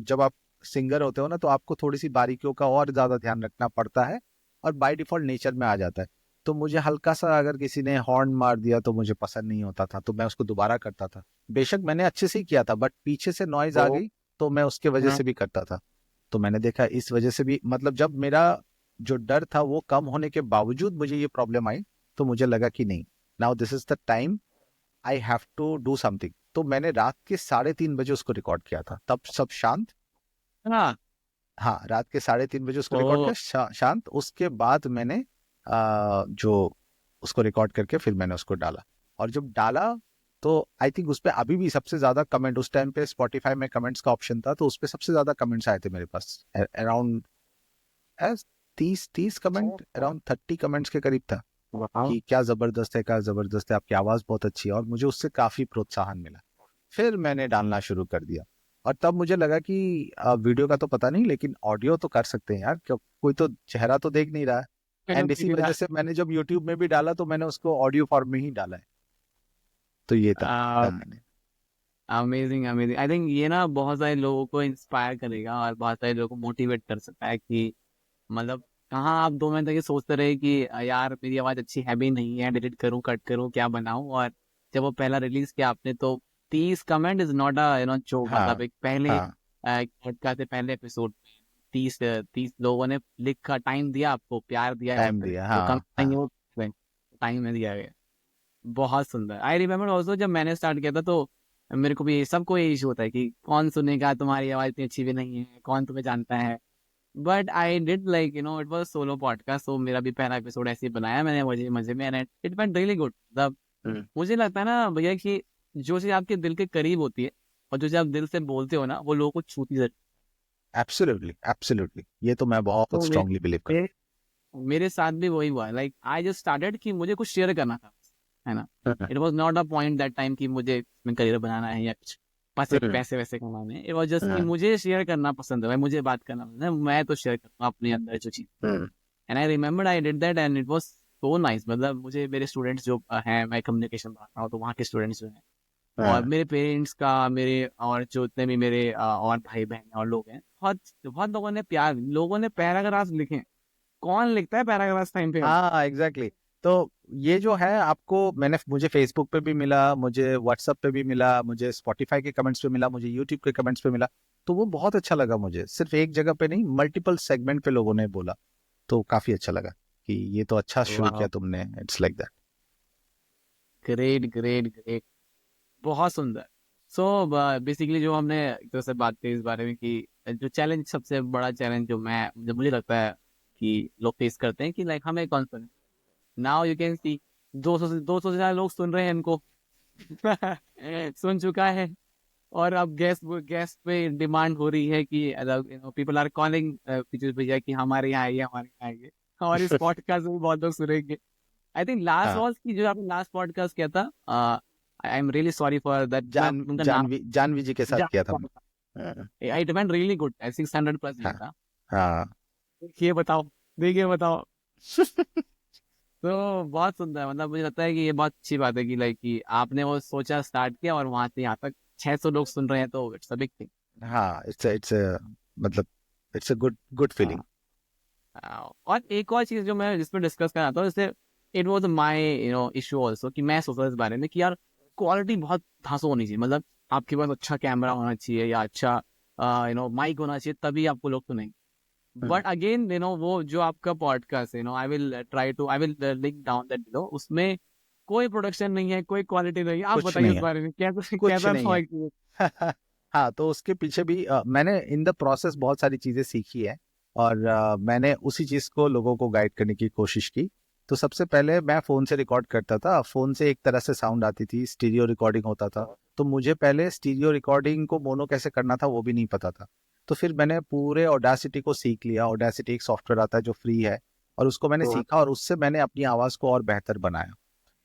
जब आप सिंगर होते हो ना, तो आपको थोड़ी सी बारीकियों का और ज्यादा ध्यान रखना पड़ता है, और बाय डिफॉल्ट नेचर में आ जाता है। तो मुझे हल्का सा अगर किसी ने हॉर्न मार दिया तो मुझे पसंद नहीं होता था, तो मैं उसको दोबारा करता था। बेशक मैंने अच्छे से ही किया था, बट पीछे से नॉइज आ गई तो मैं उसके वजह से भी करता था। तो मैंने देखा इस वजह से भी, मतलब जब मेरा जो डर था वो कम होने के बावजूद मुझे ये प्रॉब्लम आई, तो मुझे लगा कि नहीं, now this is the time, I have to do something. तो मैंने रात के 3:30 बजे उसको रिकॉर्ड किया था, तब सब शांत। हाँ। हाँ, रात के 3:30 बजे उसको रिकॉर्ड किया, शांत। उसके बाद मैंने जो उसको रिकॉर्ड करके फिर मैंने उसको डाला, और जब डाला तो आई थिंक उस पे अभी भी सबसे ज्यादा कमेंट, उस टाइम पे स्पॉटिफाई में कमेंट्स का ऑप्शन था, तो उस पे सबसे ज्यादा कमेंट्स आए थे मेरे पास, अराउंड 30 कमेंट, अराउंड 30 कमेंट्स के करीब था कि क्या जबरदस्त है, क्या जबरदस्त है, आपकी आवाज बहुत अच्छी है, और मुझे उससे काफी प्रोत्साहन मिला। फिर मैंने डालना शुरू कर दिया, और तब मुझे लगा कि वीडियो का तो पता नहीं, लेकिन ऑडियो तो कर सकते हैं यार, क्यों, कोई तो चेहरा तो देख नहीं रहा है। एंड इसी वजह से मैंने जब यूट्यूब में भी डाला तो मैंने उसको ऑडियो फॉर्म में ही डाला है। तो ये था मैंने। Amazing amazing. आई थिंक ये ना बहुत सारे लोगों को इंस्पायर करेगा और बहुत सारे लोगों को मोटिवेट कर सकता है कि मतलब कहाँ आप 2 महीने तक ये सोचते रहे कि यार मेरी आवाज अच्छी है भी नहीं है, डिलीट करूँ कट करूँ क्या बनाऊं, और जब वो पहला रिलीज किया आपने तो 30 comment is not a joke. मतलब हाँ एक पहले हाँ, पॉडकास्ट से पहले एपिसोड में 30 लोगों ने लिखा, टाइम दिया, आपको प्यार दिया है, टाइम दिया, जो कम हाँ नहीं है हाँ वो टाइम में दिया गया। बहुत सुंदर। आई रिमेम्बर ऑल्सो जब मैंने स्टार्ट किया था तो मेरे को भी सबको ये इशू होता है कि कौन सुनेगा, तुम्हारी आवाज इतनी अच्छी भी नहीं है, कौन तुम्हें जानता है। But I did like it was solo podcast, तो मेरा भी पहला एपिसोड ऐसे ही बनाया मैंने मजे मजे में, and it went really good. मतलब मुझे लगता है ना भैया कि जो चीज आपके दिल के करीब होती है और जो चीज आप दिल से बोलते हो ना, वो लोगों को छूती जरूर। एब्सोल्युटली एब्सोल्युटली, ये तो मैं बहुत तो स्ट्रांगली बिलीव करता मेरे मेरे साथ भी वही हुआ। लाइक आई जस्ट स्टार्टेड कि मुझे कुछ शेयर करना था, है ना। हूँ। It was not a point that time कि मुझे इसमें करियर बनाना है या कुछ पैसे पैसे वैसे कमाने हैं। इट वाज जस्ट कि मुझे शेयर करना पसंद है भाई, मुझे बात करना पसंद है, मैं तो शेयर करता हूँ अपने अंदर जो चीज। And I remember I did that and it was so nice. मतलब मुझे मेरे स्टूडेंट्स जो हैं, मैं कम्युनिकेशन पढ़ाता हूँ, तो वहाँ के स्टूडेंट्स जो हैं और मेरे पेरेंट्स का, मेरे और जो उतने भी मेरे और भाई बहन और लोग हैं, बहुत बहुत लोगों ने प्यार, लोगों ने पैराग्राफ लिखे। कौन लिखता है पैराग्राफ टाइम पे अब? हाँ एग्जैक्टली, तो ये जो है आपको, मुझे फेसबुक पे भी मिला, मुझे व्हाट्सएप पे भी मिला, मुझे स्पॉटिफाई के कमेंट्स पे मिला, मुझे यूट्यूब के कमेंट्स पे मिला, तो वो बहुत अच्छा लगा मुझे। सिर्फ एक जगह पे नहीं, मल्टीपल सेगमेंट पे लोगों ने बोला, तो काफी अच्छा लगा कि ये तो अच्छा शुरू वाह, किया तुमने, it's like that. Great great great, बहुत सुंदर। सो बेसिकली जो हमने एक तरह से बात की इस बारे में कि जो चैलेंज, सबसे बड़ा चैलेंज जो मुझे लगता है कि लोग फेस करते हैं कि लाइक हमें कौन सुने। नाउ यू कैन सी 200 से ज्यादा लोग सुन रहे हैं इनको। सुन चुका है। और अब गैस पे डिमांड हो रही है कि पीपल आर कॉलिंग पीयूष भैया कि हमारे यहाँ आइए, हमारे यहाँ आइए। और इस पॉडकास्ट में बहुत लोग सुनेंगे। आई थिंक लास्ट हाँ, वॉज की जो आपने लास्ट पॉडकास्ट किया था, I am really sorry for that, मैं उनका नाम जानवी जी के साथ किया था। हाँ इट वेंट रियली गुड, 600+ हाँ लिया था। हाँ। देखिए बताओ, देखिए बताओ। तो बहुत सुंदर है। मतलब मुझे लगता है कि ये बहुत अच्छी बात है कि लाइक कि आपने वो सोचा, स्टार्ट किया, और वहां से यहाँ तक 600 लोग सुन रहे हैं, तो इट्स अ बिग थिंग। हाँ, इट्स मतलब it's a good good feeling. और एक और चीज जो मैं जिसमें डिस्कस करना था, जैसे it was my issue also, कि मैं सोच रहा था इस बारे में कि यार क्वालिटी बहुत धांसू होनी चाहिए। मतलब आपके पास अच्छा कैमरा होना चाहिए या अच्छा माइक होना चाहिए, तभी आपको लोग सुनेंगे। बट अगेन वो जो आपका पॉडकास्ट है, I will link down that below, उसमें कोई प्रोडक्शन नहीं है, कोई क्वालिटी नहीं है। आप कुछ बताइए नहीं इस है, बारे में, कैसा कुछ कैसा नहीं था है। experience? हाँ, तो उसके पीछे भी मैंने इन द प्रोसेस बहुत सारी चीजें सीखी है, और मैंने उसी चीज को लोगों को गाइड करने की कोशिश की। तो सबसे पहले मैं फोन से रिकॉर्ड करता था, फोन से एक तरह से साउंड आती थी, स्टीरियो रिकॉर्डिंग होता था। तो मुझे पहले स्टीरियो रिकॉर्डिंग को मोनो कैसे करना था वो भी नहीं पता था। तो फिर मैंने पूरे ऑडासिटी को सीख लिया। ऑडासिटी एक सॉफ्टवेयर आता है जो फ्री है, और उसको मैंने सीखा और उससे मैंने अपनी आवाज़ को और बेहतर बनाया।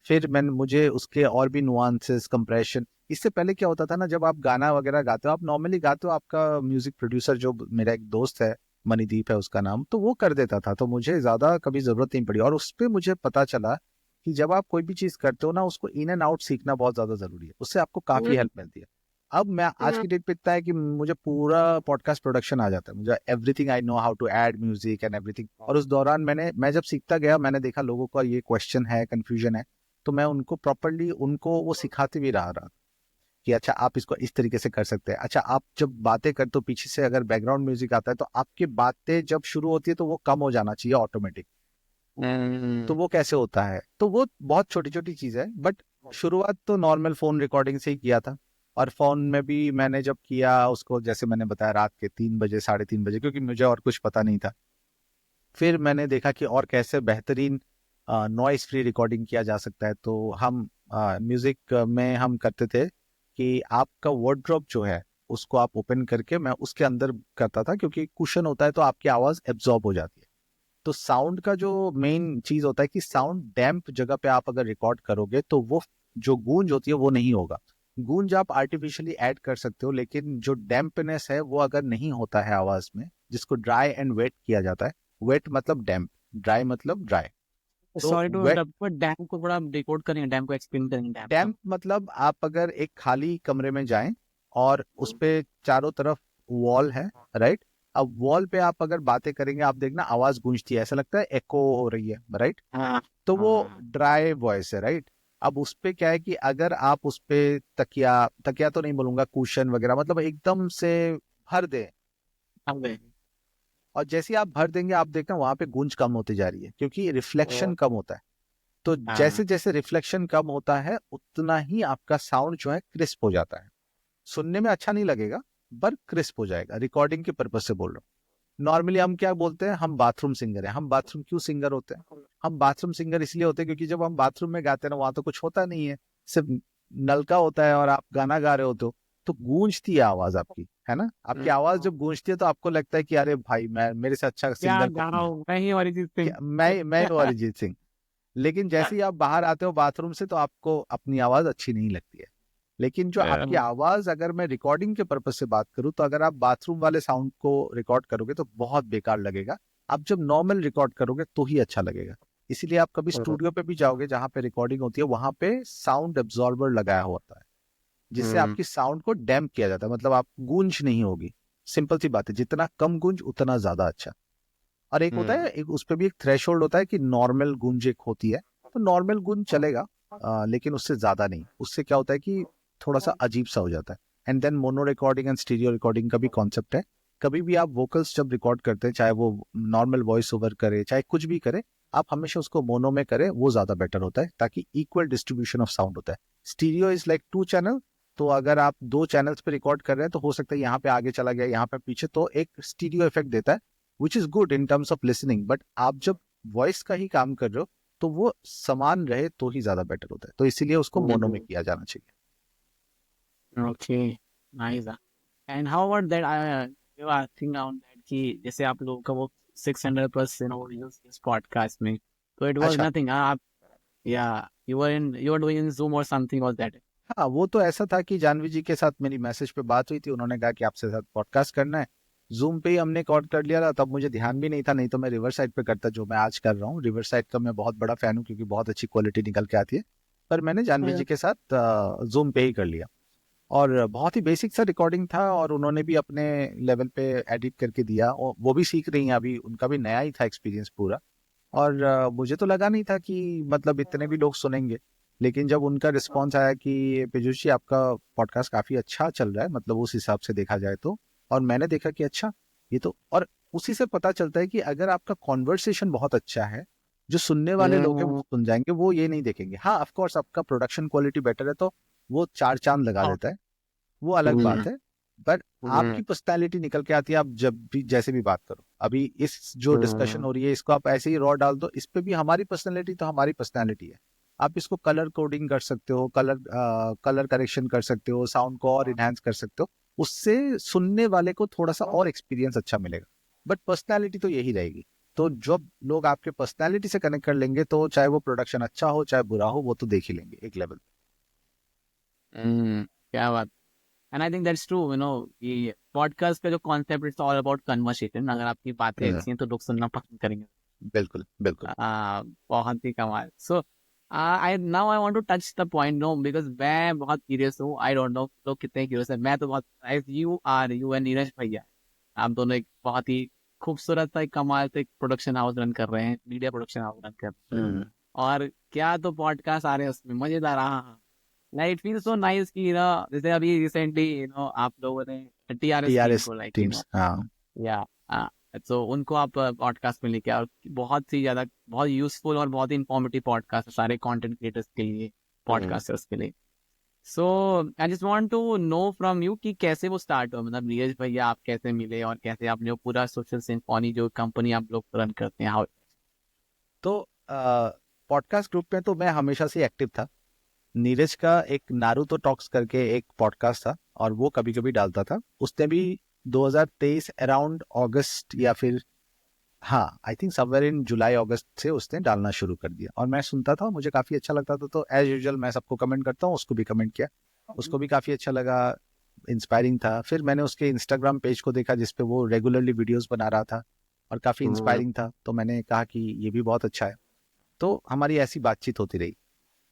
फिर मुझे उसके और भी नुआंसेस, कंप्रेशन। इससे पहले क्या होता था ना, जब आप गाना वगैरह गाते हो, आप नॉर्मली गाते हो, आपका म्यूजिक प्रोड्यूसर जो मेरा एक दोस्त है, मणिदीप है उसका नाम, तो वो कर देता था, तो मुझे ज्यादा कभी जरूरत नहीं पड़ी। और उस पे मुझे पता चला कि जब आप कोई भी चीज करते हो ना, उसको इन एंड आउट सीखना बहुत ज्यादा जरूरी है, उससे आपको काफी हेल्प मिलती है। अब मैं आज की डेट पे इतना है कि मुझे पूरा पॉडकास्ट प्रोडक्शन आ जाता है, मुझे everything, I know how to add music and everything. और उस दौरान मैं जब सीखता गया, मैंने देखा लोगों का ये क्वेश्चन है, कंफ्यूजन है, तो मैं उनको प्रॉपरली उनको वो सिखाते भी रहा कि अच्छा आप इसको इस तरीके से कर सकते हैं। अच्छा, आप जब बातें करते हो पीछे से अगर बैकग्राउंड म्यूजिक आता है, तो आपकी बातें जब शुरू होती है तो वो कम हो जाना चाहिए ऑटोमेटिक। तो वो कैसे होता है? तो वो बहुत छोटी छोटी चीज है, बट शुरुआत तो नॉर्मल फोन रिकॉर्डिंग से ही किया था। और फोन में भी मैंने जब किया उसको, जैसे मैंने बताया, रात के 3 बजे, 3:30 बजे, क्योंकि मुझे और कुछ पता नहीं था। फिर मैंने देखा कि और कैसे बेहतरीन नॉइस फ्री रिकॉर्डिंग किया जा सकता है। तो हम म्यूजिक में हम करते थे कि आपका वार्डरोब जो है उसको आप ओपन करके, मैं उसके अंदर करता था, क्योंकि कुशन होता है तो आपकी आवाज एब्जॉर्ब हो जाती है। तो साउंड का जो मेन चीज होता है कि साउंड डैम्प जगह पे आप अगर रिकॉर्ड करोगे तो वो जो गूंज होती है वो नहीं होगा। गूंज आप आर्टिफिशियली ऐड कर सकते हो, लेकिन जो डैम्पनेस है वो अगर नहीं होता है आवाज में, जिसको ड्राई एंड वेट किया जाता है। वेट मतलब डैम्प, ड्राई मतलब ड्राई। तो सॉरी टू वेट, इंटरप्ट, पर डैम को थोड़ा डिकोड करेंगे, डैम को एक्सप्लेन करेंगे। डैम डैम्प मतलब आप अगर एक खाली कमरे में जाएं और उस पे चारों तरफ वॉल है, राइट? अब वॉल पे आप अगर बातें करेंगे, आप देखना आवाज गूंजती है, ऐसा लगता है एको हो रही है, राइट? हाँ तो वो ड्राई वॉइस है, राइट? अब उस पे क्या है कि अगर आप उस पे तकिया, तकिया तो नहीं बोलूंगा, कुशन वगैरह, मतलब एकदम से भर दे, हाँ और जैसे ही आप भर देंगे आप देखना वहां पे गूंज कम होती जा रही है, क्योंकि रिफ्लेक्शन कम होता है। तो जैसे जैसे रिफ्लेक्शन कम होता है उतना ही आपका साउंड जो है क्रिस्प हो जाता है। सुनने में अच्छा नहीं लगेगा, पर क्रिस्प हो जाएगा। रिकॉर्डिंग के पर्पज से बोल रहा हूँ। नॉर्मली हम क्या बोलते हैं, हम बाथरूम सिंगर हैं। हम बाथरूम क्यों सिंगर होते हैं? हम बाथरूम सिंगर इसलिए होते हैं क्योंकि जब हम बाथरूम में गाते हैं ना, वहां तो कुछ होता नहीं है, सिर्फ नलका होता है और आप गाना गा रहे होते हो, तो गूंजती है आवाज आपकी, है ना? आपकी आवाज जब गूंजती है तो आपको लगता है कि अरे भाई, मैं मेरे से अच्छा क्या सिंगर गा कौन रहा है? हूँ मैं ही अरिजीत सिंह। क्या मैं हूँ अरिजीत सिंह। लेकिन जैसे ही आप बाहर आते हो बाथरूम से, तो आपको अपनी आवाज अच्छी नहीं लगती है। लेकिन जो आपकी आवाज, अगर मैं रिकॉर्डिंग के पर्पज से बात करूं, तो अगर आप बाथरूम वाले साउंड को रिकॉर्ड करोगे तो बहुत बेकार लगेगा। आप जब नॉर्मल रिकॉर्ड करोगे तो ही अच्छा लगेगा। इसीलिए आप कभी स्टूडियो पे भी जाओगे जहां पे रिकॉर्डिंग होती है, वहां पे साउंड एब्जॉर्बर लगाया होता है, जिससे आपकी साउंड को डैम्प किया जाता है, मतलब आप गूंज नहीं होगी। सिंपल सी बात है, जितना कम गूंज उतना ज्यादा अच्छा। और एक होता है, एक उस पे भी एक थ्रेशोल्ड होता है कि नॉर्मल गूंज एक होती है, तो नॉर्मल गूंज चलेगा, लेकिन उससे ज्यादा नहीं। उससे क्या होता है कि थोड़ा सा अजीब सा हो जाता है। And then mono recording and stereo recording का भी कॉन्सेप्ट है। कभी भी आप वोकल्स जब रिकॉर्ड करते हैं, चाहे वो नॉर्मल वॉइस ओवर करे, चाहे कुछ भी करे, आप हमेशा उसको मोनो में करें, वो ज्यादा बेटर होता है, ताकि इक्वल डिस्ट्रीब्यूशन ऑफ साउंड होता है। स्टीरियो इज लाइक 2 चैनल, तो अगर आप 2 चैनल्स पे रिकॉर्ड कर रहे हैं तो हो सकता है यहाँ पे आगे चला गया, यहाँ पे पीछे, तो एक स्टीरियो इफेक्ट देता है, which is good in terms of listening. But आप जब वॉइस का ही काम कर रहे हो तो वो समान रहे तो ही ज्यादा बेटर होता है, तो इसीलिए उसको मोनो में किया जाना चाहिए। Okay, nice. And how about that, you are thinking on that कि जैसे आप लोगों का वो 600 प्लस व्यूज इस पॉडकास्ट में, तो इट वाज अच्छा, नथिंग। आप या you were doing in Zoom और समथिंग वाज दैट? हाँ, वो तो ऐसा था कि जानवी जी के साथ मेरी मैसेज पे बात हुई थी, उन्होंने कहा कि आपसे साथ पॉडकास्ट करना है। जूम पे ही हमने कॉल कर लिया था, तब मुझे ध्यान भी नहीं था, नहीं तो मैं रिवर साइड पे करता, जो मैं आज कर रहा हूँ। रिवर साइड का मैं बहुत बड़ा फैन हूँ, क्योंकि बहुत अच्छी क्वालिटी निकल के आती है। पर मैंने जानवी जी के साथ जूम पे ही कर लिया, और बहुत ही बेसिक सा रिकॉर्डिंग था, और उन्होंने भी अपने लेवल पे एडिट करके दिया, और वो भी सीख रही हैं अभी, उनका भी नया ही था एक्सपीरियंस पूरा। और मुझे तो लगा नहीं था कि मतलब इतने भी लोग सुनेंगे, लेकिन जब उनका रिस्पॉन्स आया कि पीयूष जी आपका पॉडकास्ट काफी अच्छा चल रहा है, मतलब उस हिसाब से देखा जाए तो, और मैंने देखा कि अच्छा, ये तो, और उसी से पता चलता है कि अगर आपका कॉन्वर्सेशन बहुत अच्छा है, जो सुनने वाले लोग हैं वो सुन जाएंगे, वो ये नहीं देखेंगे। हाँ, ऑफ कोर्स आपका प्रोडक्शन क्वालिटी बेटर है तो वो 4 चांद लगा देता है, वो अलग बात है। पर आपकी पर्सनैलिटी निकल के आती है, आप जब भी जैसे भी बात करो। अभी इस जो डिस्कशन हो रही है, इसको आप ऐसे ही रॉ डाल दो, इस पे भी हमारी पर्सनैलिटी तो हमारी पर्सनैलिटी है। आप इसको कलर कोडिंग कर सकते हो, कलर करेक्शन कर सकते हो, साउंड को और इनहेंस कर सकते हो, उससे सुनने वाले को थोड़ा सा और एक्सपीरियंस अच्छा मिलेगा। बट पर्सनैलिटी तो यही रहेगी। तो जब लोग आपके पर्सनैलिटी से कनेक्ट कर लेंगे तो चाहे वो प्रोडक्शन अच्छा हो चाहे बुरा हो, वो तो देख ही लेंगे एक लेवल। क्या बात। And I think that's true, ये पॉडकास्ट का जो concept it's all about conversation. अगर आपकी बातें अच्छी हैं तो लोग सुनना पसंद करेंगे। बिल्कुल बिल्कुल। बहुत ही कमाल। So I now I want to touch the point, no, because मैं बहुत क्यूरियस हूँ। आई डोंट नो लोग कितने क्यूरियस है, मैं तो बहुत। यू एंड नीरज भैया, आप दोनों एक बहुत ही खूबसूरत सा एक कमाल से एक प्रोडक्शन हाउस रन कर रहे हैं, मीडिया प्रोडक्शन हाउस रन कर रहे हैं। और क्या तो पॉडकास्ट आ रहे हैं उसमें, मजेदार। हाँ, like it feel so nice कि जैसे अभी रिसेंटली आप लोगों ने टीआरएस टीम टीआरएस को लाइक टीम्स, हाँ। या तो उनको आप पॉडकास्ट में लेके, और बहुत ही ज्यादा बहुत यूजफुल और बहुत ही इंफॉर्मेटिव पॉडकास्ट है सारे कंटेंट क्रिएटर्स के लिए, पॉडकास्टर्स के लिए। So I just want to know from you कि कैसे वो स्टार्ट हुआ, मतलब नीरज भैया आप कैसे मिले और कैसे आपने वो पूरा सोशल सिम्फनी जो कंपनी आप लोग रन करते हैं, हाउ। तो पॉडकास्ट ग्रुप में तो मैं हमेशा से एक्टिव था। नीरज का एक नारुतो टॉक्स करके एक पॉडकास्ट था और वो कभी कभी डालता था। उसने भी 2023 अराउंड अगस्त या फिर हाँ आई थिंक समवेयर इन जुलाई अगस्त से उसने डालना शुरू कर दिया और मैं सुनता था, मुझे काफी अच्छा लगता था। तो एज यूजुअल मैं सबको कमेंट करता हूँ, उसको भी कमेंट किया, उसको भी काफी अच्छा लगा, इंस्पायरिंग था। फिर मैंने उसके इंस्टाग्राम पेज को देखा जिसपे वो रेगुलरली वीडियोस बना रहा था और काफी इंस्पायरिंग था, तो मैंने कहा कि ये भी बहुत अच्छा है। तो हमारी ऐसी बातचीत होती रही।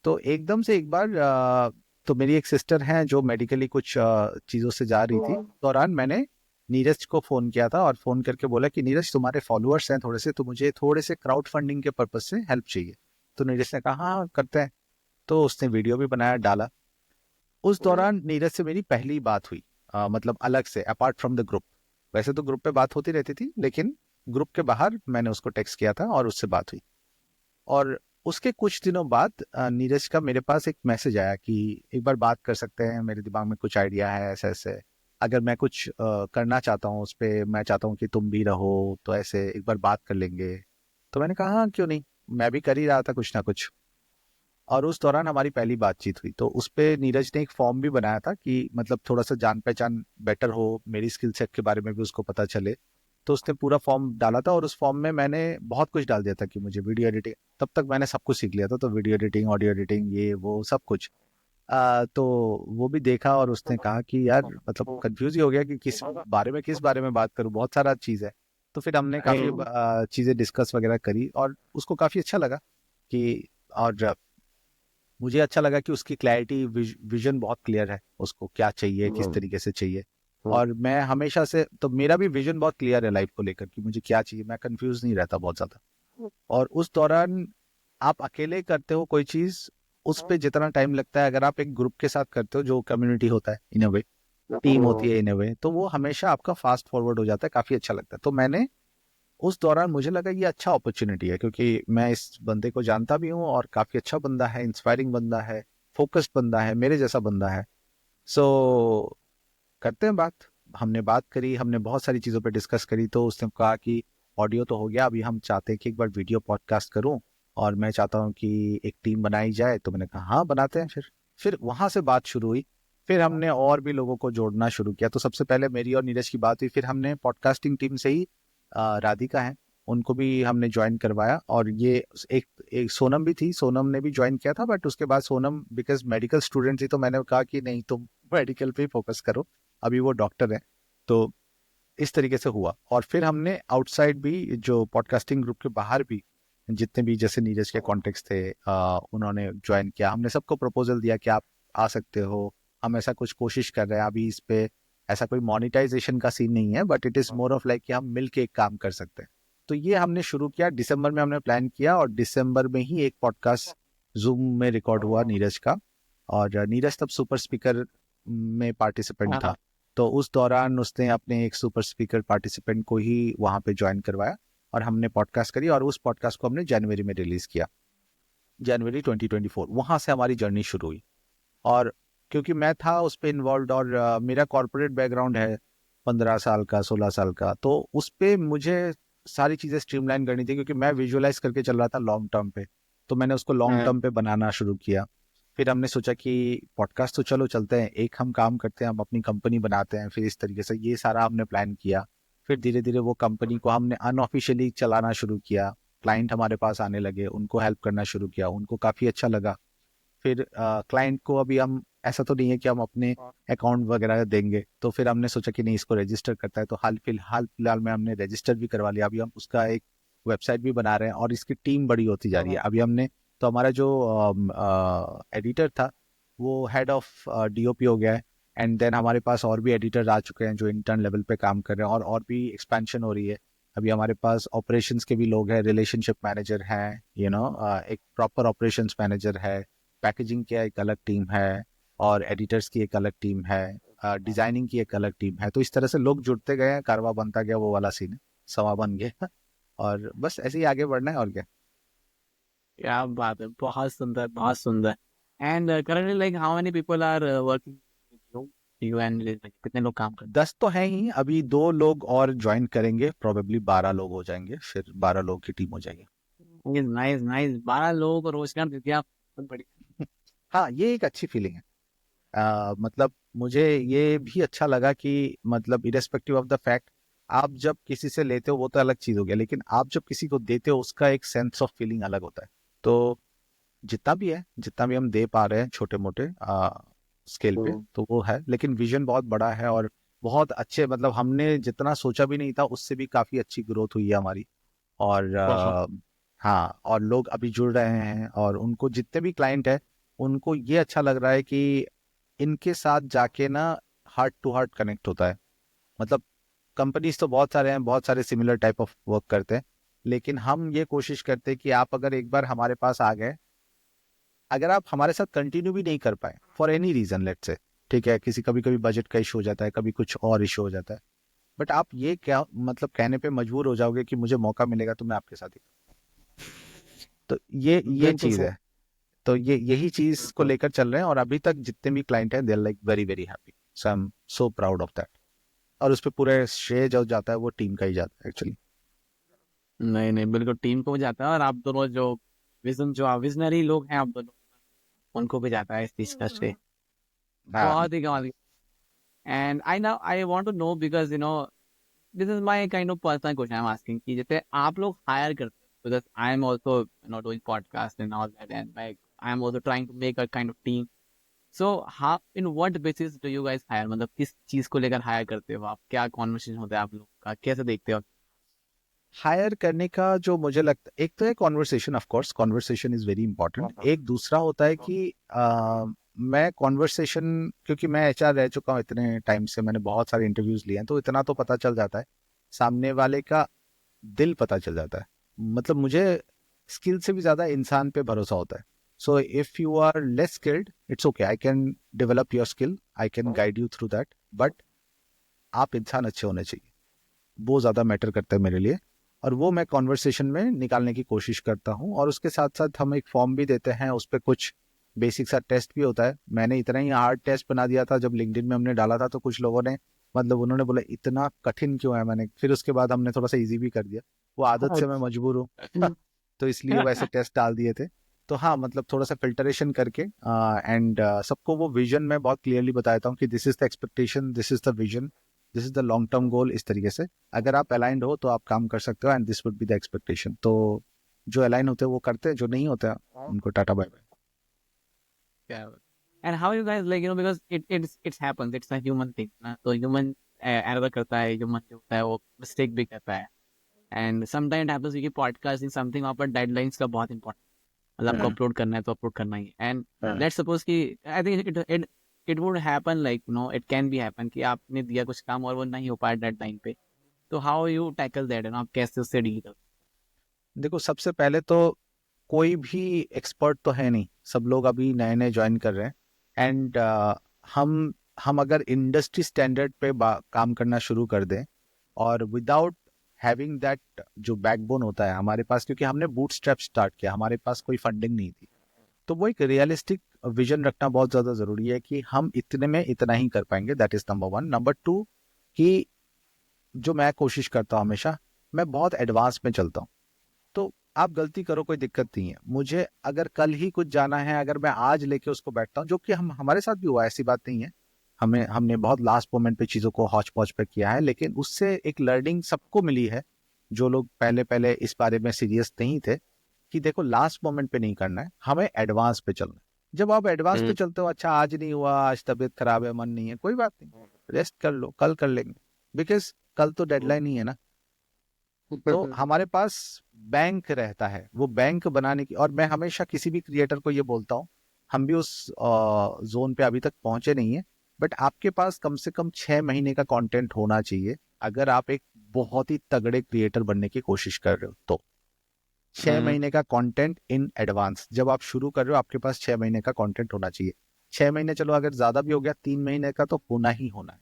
तो एकदम से एक बार तो मेरी एक सिस्टर हैं जो मेडिकली कुछ चीज़ों से जा रही थी, दौरान मैंने नीरज को फ़ोन किया था और फ़ोन करके बोला कि नीरज तुम्हारे फॉलोअर्स हैं थोड़े से, तो मुझे थोड़े से क्राउड फंडिंग के पर्पज से हेल्प चाहिए। तो नीरज ने कहा हाँ करते हैं। तो उसने वीडियो भी बनाया, डाला। उस दौरान नीरज से मेरी पहली बात हुई, मतलब अलग से, अपार्ट फ्रॉम द ग्रुप। वैसे तो ग्रुप पे बात होती रहती थी, लेकिन ग्रुप के बाहर मैंने उसको टेक्स्ट किया था और उससे बात हुई। और उसके कुछ दिनों बाद नीरज का मेरे पास एक मैसेज आया कि एक बार बात कर सकते हैं, मेरे दिमाग में कुछ आइडिया है ऐसे ऐसे, अगर मैं कुछ करना चाहता हूँ उस पे, मैं चाहता हूँ कि तुम भी रहो, तो ऐसे एक बार बात कर लेंगे। तो मैंने कहा हाँ क्यों नहीं, मैं भी कर ही रहा था कुछ ना कुछ। और उस दौरान हमारी पहली बातचीत हुई। तो उस पे नीरज ने एक फॉर्म भी बनाया था कि मतलब थोड़ा सा जान पहचान बेटर हो, मेरी स्किल सेट के बारे में भी उसको पता चले। तो उसने पूरा फॉर्म डाला था और उस फॉर्म में मैंने बहुत कुछ डाल दिया था कि मुझे वीडियो एडिटिंग, तब तक मैंने सब कुछ सीख लिया था, तो वीडियो एडिटिंग, ऑडियो एडिटिंग, ये वो सब कुछ। तो वो भी देखा और उसने कहा कि यार मतलब कंफ्यूज ही हो गया कि किस बारे में बात करूं, बहुत सारा चीज़ है। तो फिर हमने काफी चीजें डिस्कस वगैरह करी और उसको काफी अच्छा लगा कि, और मुझे अच्छा लगा कि उसकी क्लैरिटी, विजन बहुत क्लियर है, उसको क्या चाहिए, किस तरीके से चाहिए। और मैं हमेशा से, तो मेरा भी विजन बहुत क्लियर है लाइफ को लेकर कि मुझे क्या चाहिए, मैं कंफ्यूज नहीं रहता बहुत ज्यादा। और उस दौरान आप अकेले करते हो कोई चीज, उस पे जितना टाइम लगता है, अगर आप एक ग्रुप के साथ करते हो जो कम्युनिटी होता है इन अ वे, टीम होती है इन अ वे, तो वो हमेशा आपका फास्ट फॉरवर्ड हो जाता है, काफी अच्छा लगता है। तो मैंने उस दौरान, मुझे लगा ये अच्छा अपॉर्चुनिटी है क्योंकि मैं इस बंदे को जानता भी हूँ और काफी अच्छा बंदा है, इंस्पायरिंग बंदा है, फोकस्ड बंदा है, मेरे जैसा बंदा है। सो करते हैं बात। हमने बात करी, हमने बहुत सारी चीज़ों पे डिस्कस करी। तो उसने कहा कि ऑडियो तो हो गया, अभी हम चाहते हैं कि एक बार वीडियो पॉडकास्ट करूं और मैं चाहता हूं कि एक टीम बनाई जाए। तो मैंने कहा हाँ बनाते हैं। फिर वहां से बात शुरू हुई। फिर हमने और भी लोगों को जोड़ना शुरू किया। तो सबसे पहले मेरी और नीरज की बात हुई, फिर हमने पॉडकास्टिंग टीम से ही राधिका है, उनको भी हमने ज्वाइन करवाया। और ये एक सोनम भी थी, सोनम ने भी ज्वाइन किया था, बट उसके बाद सोनम बिकॉज मेडिकल स्टूडेंट थी, तो मैंने कहा कि नहीं तुम मेडिकल पे ही फोकस करो, अभी वो डॉक्टर है। तो इस तरीके से हुआ। और फिर हमने आउटसाइड भी, जो पॉडकास्टिंग ग्रुप के बाहर भी जितने भी जैसे नीरज के कॉन्टेक्ट्स थे, उन्होंने ज्वाइन किया। हमने सबको प्रपोजल दिया कि आप आ सकते हो, हम ऐसा कुछ कोशिश कर रहे हैं अभी इस पे। ऐसा कोई मोनिटाइजेशन का सीन नहीं है, but it is more of like कि हम मिल के एक काम कर सकते हैं। तो ये हमने शुरू किया, दिसंबर में हमने प्लान किया और दिसंबर में ही एक पॉडकास्ट जूम में रिकॉर्ड हुआ नीरज का। और नीरज तब सुपर स्पीकर में पार्टिसिपेंट था। तो उस दौरान उसने अपने एक सुपर स्पीकर पार्टिसिपेंट को ही वहां पे ज्वाइन करवाया और हमने पॉडकास्ट करी और उस पॉडकास्ट को हमने जनवरी में रिलीज किया, जनवरी 2024। वहां से हमारी जर्नी शुरू हुई। और क्योंकि मैं था उस पर इन्वॉल्व और मेरा कॉर्पोरेट बैकग्राउंड है 15 साल का, 16 साल का, तो उस पर मुझे सारी चीज़ें स्ट्रीमलाइन करनी थी क्योंकि मैं विजुअलाइज करके चल रहा था लॉन्ग टर्म पे। तो मैंने उसको लॉन्ग टर्म पे बनाना शुरू किया। फिर हमने सोचा कि पॉडकास्ट तो चलो चलते हैं, एक हम काम करते हैं, हम अपनी कंपनी बनाते हैं। फिर इस तरीके से ये सारा हमने प्लान किया। फिर धीरे धीरे वो कंपनी को हमने अनऑफिशियली चलाना शुरू किया। क्लाइंट हमारे पास आने लगे, उनको हेल्प करना शुरू किया, उनको काफ़ी अच्छा लगा। फिर क्लाइंट को अभी हम, ऐसा तो नहीं है कि हम अपने अकाउंट वगैरह देंगे, तो फिर हमने सोचा कि नहीं, इसको रजिस्टर करता है। तो हाल फिलहाल में हमने रजिस्टर भी करवा लिया। अभी हम उसका एक वेबसाइट भी बना रहे हैं और इसकी टीम बड़ी होती जा रही है। अभी हमने, तो हमारा जो एडिटर था वो हेड ऑफ डीओपी हो गया है। एंड देन हमारे पास और भी एडिटर आ चुके हैं जो इंटर्न लेवल पे काम कर रहे हैं, और भी एक्सपेंशन हो रही है। अभी हमारे पास ऑपरेशंस के भी लोग हैं, रिलेशनशिप मैनेजर हैं, एक प्रॉपर ऑपरेशंस मैनेजर है, पैकेजिंग की एक अलग टीम है, और एडिटर्स की एक अलग टीम है, डिजाइनिंग की एक अलग टीम है। तो इस तरह से लोग जुड़ते गए हैं, कारवा बनता गया, वो वाला सीन है, सवा बन गया। और बस ऐसे ही आगे बढ़ना है, और क्या। क्या बात है, बहुत सुंदर, बहुत सुंदर। And currently like how many people are working with you and कितने लोग काम करते 10 तो है ही, अभी 2 लोग और ज्वाइन करेंगे, प्रोबेबली 12 लोग हो जाएंगे, फिर 12 लोग की टीम हो जाएगी। हैं? नाइस नाइस, 12 लोगों को रोजगार दे दिया, बहुत बढ़िया। हाँ, ये एक अच्छी फीलिंग है। मतलब मुझे ये भी अच्छा लगा कि मतलब इरेस्पेक्टिव ऑफ द फैक्ट, आप जब किसी से लेते हो वो तो अलग चीज हो गया, लेकिन आप जब किसी को देते हो उसका एक सेंस ऑफ फीलिंग अलग होता है। तो जितना भी हम दे पा रहे हैं छोटे मोटे स्केल पे, तो वो है। लेकिन विजन बहुत बड़ा है, और बहुत अच्छे, मतलब हमने जितना सोचा भी नहीं था उससे भी काफी अच्छी ग्रोथ हुई है हमारी। और हाँ, और लोग अभी जुड़ रहे हैं, और उनको जितने भी क्लाइंट है उनको ये अच्छा लग रहा है कि इनके साथ जाके ना हार्ट टू हार्ट कनेक्ट होता है। मतलब कंपनीज तो बहुत सारे हैं, बहुत सारे सिमिलर टाइप ऑफ वर्क करते हैं, लेकिन हम ये कोशिश करते हैं कि आप अगर एक बार हमारे पास आ गए, अगर आप हमारे साथ कंटिन्यू भी नहीं कर पाए फॉर एनी रीजन, लेट से, ठीक है, कभी कभी बजट का इशू हो जाता है, कभी कुछ और इशू हो जाता है, बट आप ये क्या मतलब कहने पे मजबूर हो जाओगे कि मुझे मौका मिलेगा तो मैं आपके साथ ही, तो ये बिल्कुल चीज सर। है। तो यही चीज को लेकर चल रहे हैं, और अभी तक जितने भी क्लाइंट हैं they are like very very happy, so I am so proud of that. और उस पे पूरे श्रेय जो जाता है वो टीम का ही जाता है एक्चुअली। नहीं नहीं, बिल्कुल टीम को भी जाता है, और आप दोनों जो विजनरी लोग हैं आप दोनों, उनको भी जाता है इस चीज का श्रेय। हाँ, बहुत ही कमाल। And I want to know because this is my kind of personal question I am asking कि जैसे आप लोग हायर करते हो, because I am also doing podcast and all that, and I am also trying to make a kind of team. So how in what basis do you guys hire, मतलब किस चीज को लेकर हायर करते हो आप, क्या कॉन्वर्सेशन होता है आप लोग का, कैसे देखते हो? हायर करने का जो मुझे लगता है, एक तो है conversation, of course conversation is very important. एक दूसरा होता है कि मैं कॉन्वर्सेशन, क्योंकि मैं एचआर रह चुका हूँ इतने टाइम से, मैंने बहुत सारे इंटरव्यूज लिए हैं, तो इतना तो पता चल जाता है, सामने वाले का दिल पता चल जाता है। मतलब मुझे स्किल से भी ज्यादा इंसान पे भरोसा होता है। So if you are less skilled, it's okay, I can develop your skill, I can guide you through that, but आप इंसान अच्छे होने चाहिए, वो ज्यादा मैटर करता है मेरे लिए। और वो मैं कॉन्वर्सेशन में निकालने की कोशिश करता हूँ। और उसके साथ साथ हम एक फॉर्म भी देते हैं, उस पर कुछ बेसिक सा टेस्ट भी होता है। मैंने इतना ही हार्ड टेस्ट बना दिया था, जब लिंक्डइन में हमने डाला था तो कुछ लोगों ने, मतलब उन्होंने बोला इतना कठिन क्यों है, मैंने फिर उसके बाद हमने थोड़ा सा इजी भी कर दिया, वो आदत से मैं मजबूर हूँ। तो इसलिए वैसे टेस्ट डाल दिए थे। तो हाँ, मतलब थोड़ा सा फिल्टरेशन करके, एंड सबको वो विजन मैं बहुत क्लियरली बताता हूँ कि this is the expectation, this is the vision, this is the long term goal. इस तरीके से अगर आप अलाइंड हो तो आप काम कर सकते हो, and this would be the expectation. तो जो अलाइन होते हैं वो करते हैं, जो नहीं होते हैं उनको tata bye bye. Yeah. And how you guys like because it happens, it's a human thing ना, तो human error करता है, human जो होता है वो mistake भी करता है। And sometimes it happens कि podcasting something वहाँ पर deadlines का बहुत important, मतलब आपको अपलोड करना है तो अपलोड करना ही है। And let's suppose कि I think it would happen like it can be happen कि आपने दिया कुछ काम और वो नहीं हो पाया डेडलाइन पे, तो how you tackle that, आप कैसे उससे डील करते देखो, सबसे पहले तो कोई भी एक्सपर्ट तो है नहीं, सब लोग अभी नए नए ज्वाइन कर रहे हैं। एंड हम अगर इंडस्ट्री स्टैंडर्ड पे काम करना शुरू कर दें, और विदाउट हैविंग दैट जो बैकबोन होता है हमारे पास, क्योंकि हमने बूटस्ट्रैप स्टार्ट किया, हमारे पास कोई फंडिंग नहीं थी, तो वो एक रियलिस्टिक विजन रखना बहुत ज्यादा जरूरी है कि हम इतने में इतना ही कर पाएंगे। That is number one. Number two, कि जो मैं कोशिश करता हूँ हमेशा, मैं बहुत एडवांस में चलता हूँ। तो आप गलती करो, कोई दिक्कत नहीं है। मुझे अगर कल ही कुछ जाना है, अगर मैं आज लेके उसको बैठता हूँ, जो कि हमारे साथ भी हुआ, ऐसी बात नहीं है, हमने बहुत लास्ट मोमेंट पे चीजों को हौच पौच पे किया है, लेकिन उससे एक लर्निंग सबको मिली है, जो लोग पहले पहले इस बारे में सीरियस नहीं थे, कि देखो लास्ट मोमेंट पे नहीं करना है, हमें एडवांस पे चलना है। जब आप एडवांस पे चलते हो, अच्छा आज नहीं हुआ, आज तबीयत खराब है, मन नहीं है, कोई बात नहीं, रेस्ट कर लो, कल कर लेंगे, बिकॉज कल तो डेडलाइन ही है ना। तो हमारे पास बैंक रहता है, वो बैंक बनाने की, और मैं हमेशा किसी भी क्रिएटर को ये बोलता हूँ, हम भी उस जोन पे अभी तक पहुंचे नहीं है, बट आपके पास कम से कम 6 महीने का कंटेंट होना चाहिए, अगर आप एक बहुत ही तगड़े क्रिएटर बनने की कोशिश कर रहे हो तो। 6 महीने का कंटेंट इन एडवांस, जब आप शुरू कर रहे हो आपके पास 6 महीने का कंटेंट होना चाहिए। 6 महीने चलो अगर ज्यादा भी हो गया, 3 महीने का तो होना ही होना है,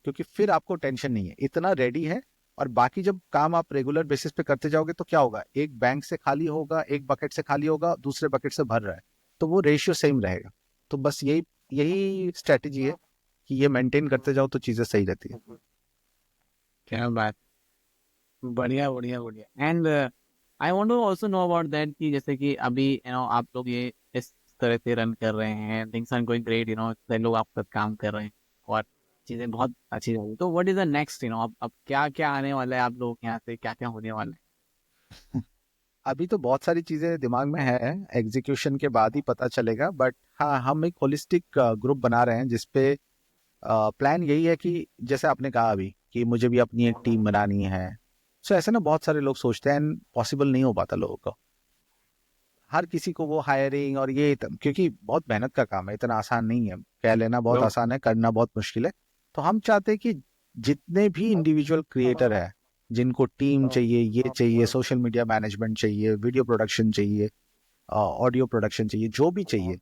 क्योंकि फिर आपको टेंशन नहीं है, इतना रेडी है। और बाकी जब काम आप रेगुलर बेसिस पे करते जाओगे तो क्या होगा, एक बैंक से खाली होगा, एक बकेट से खाली होगा, दूसरे बकेट से भर रहा है, तो वो रेशियो सेम रहेगा। तो बस यही यही स्ट्रेटेजी है कि ये मेंटेन करते जाओ तो चीजें सही रहती है। क्या बात, बढ़िया बढ़िया बढ़िया। And I want to also know about that कि जैसे कि अभी आप लोग ये इस तरह से रन कर रहे हैं, थिंग्स आर गोइंग ग्रेट, लोग आपके साथ काम कर रहे हैं और चीजें बहुत अच्छी जा रही है, तो व्हाट इज द नेक्स्ट, अब क्या क्या आने वाला है, आप लोग यहाँ से क्या क्या होने वाला है? अभी तो बहुत सारी चीजें दिमाग में है, एग्जीक्यूशन के बाद ही पता चलेगा, बट हाँ, हम एक होलिस्टिक ग्रुप बना रहे हैं, जिसपे प्लान यही है कि जैसे आपने कहा अभी कि मुझे भी अपनी एक टीम बनानी है, सो ऐसे ना बहुत सारे लोग सोचते हैं, पॉसिबल नहीं हो पाता लोगों को, हर किसी को वो हायरिंग और ये क्योंकि बहुत मेहनत का काम है, इतना आसान नहीं है, कह लेना बहुत आसान है, करना बहुत मुश्किल है। तो हम चाहते हैं कि जितने भी इंडिविजुअल क्रिएटर है, जिनको टीम चाहिए, ये चाहिए, सोशल मीडिया मैनेजमेंट चाहिए, वीडियो प्रोडक्शन चाहिए, ऑडियो प्रोडक्शन चाहिए, जो भी चाहिए,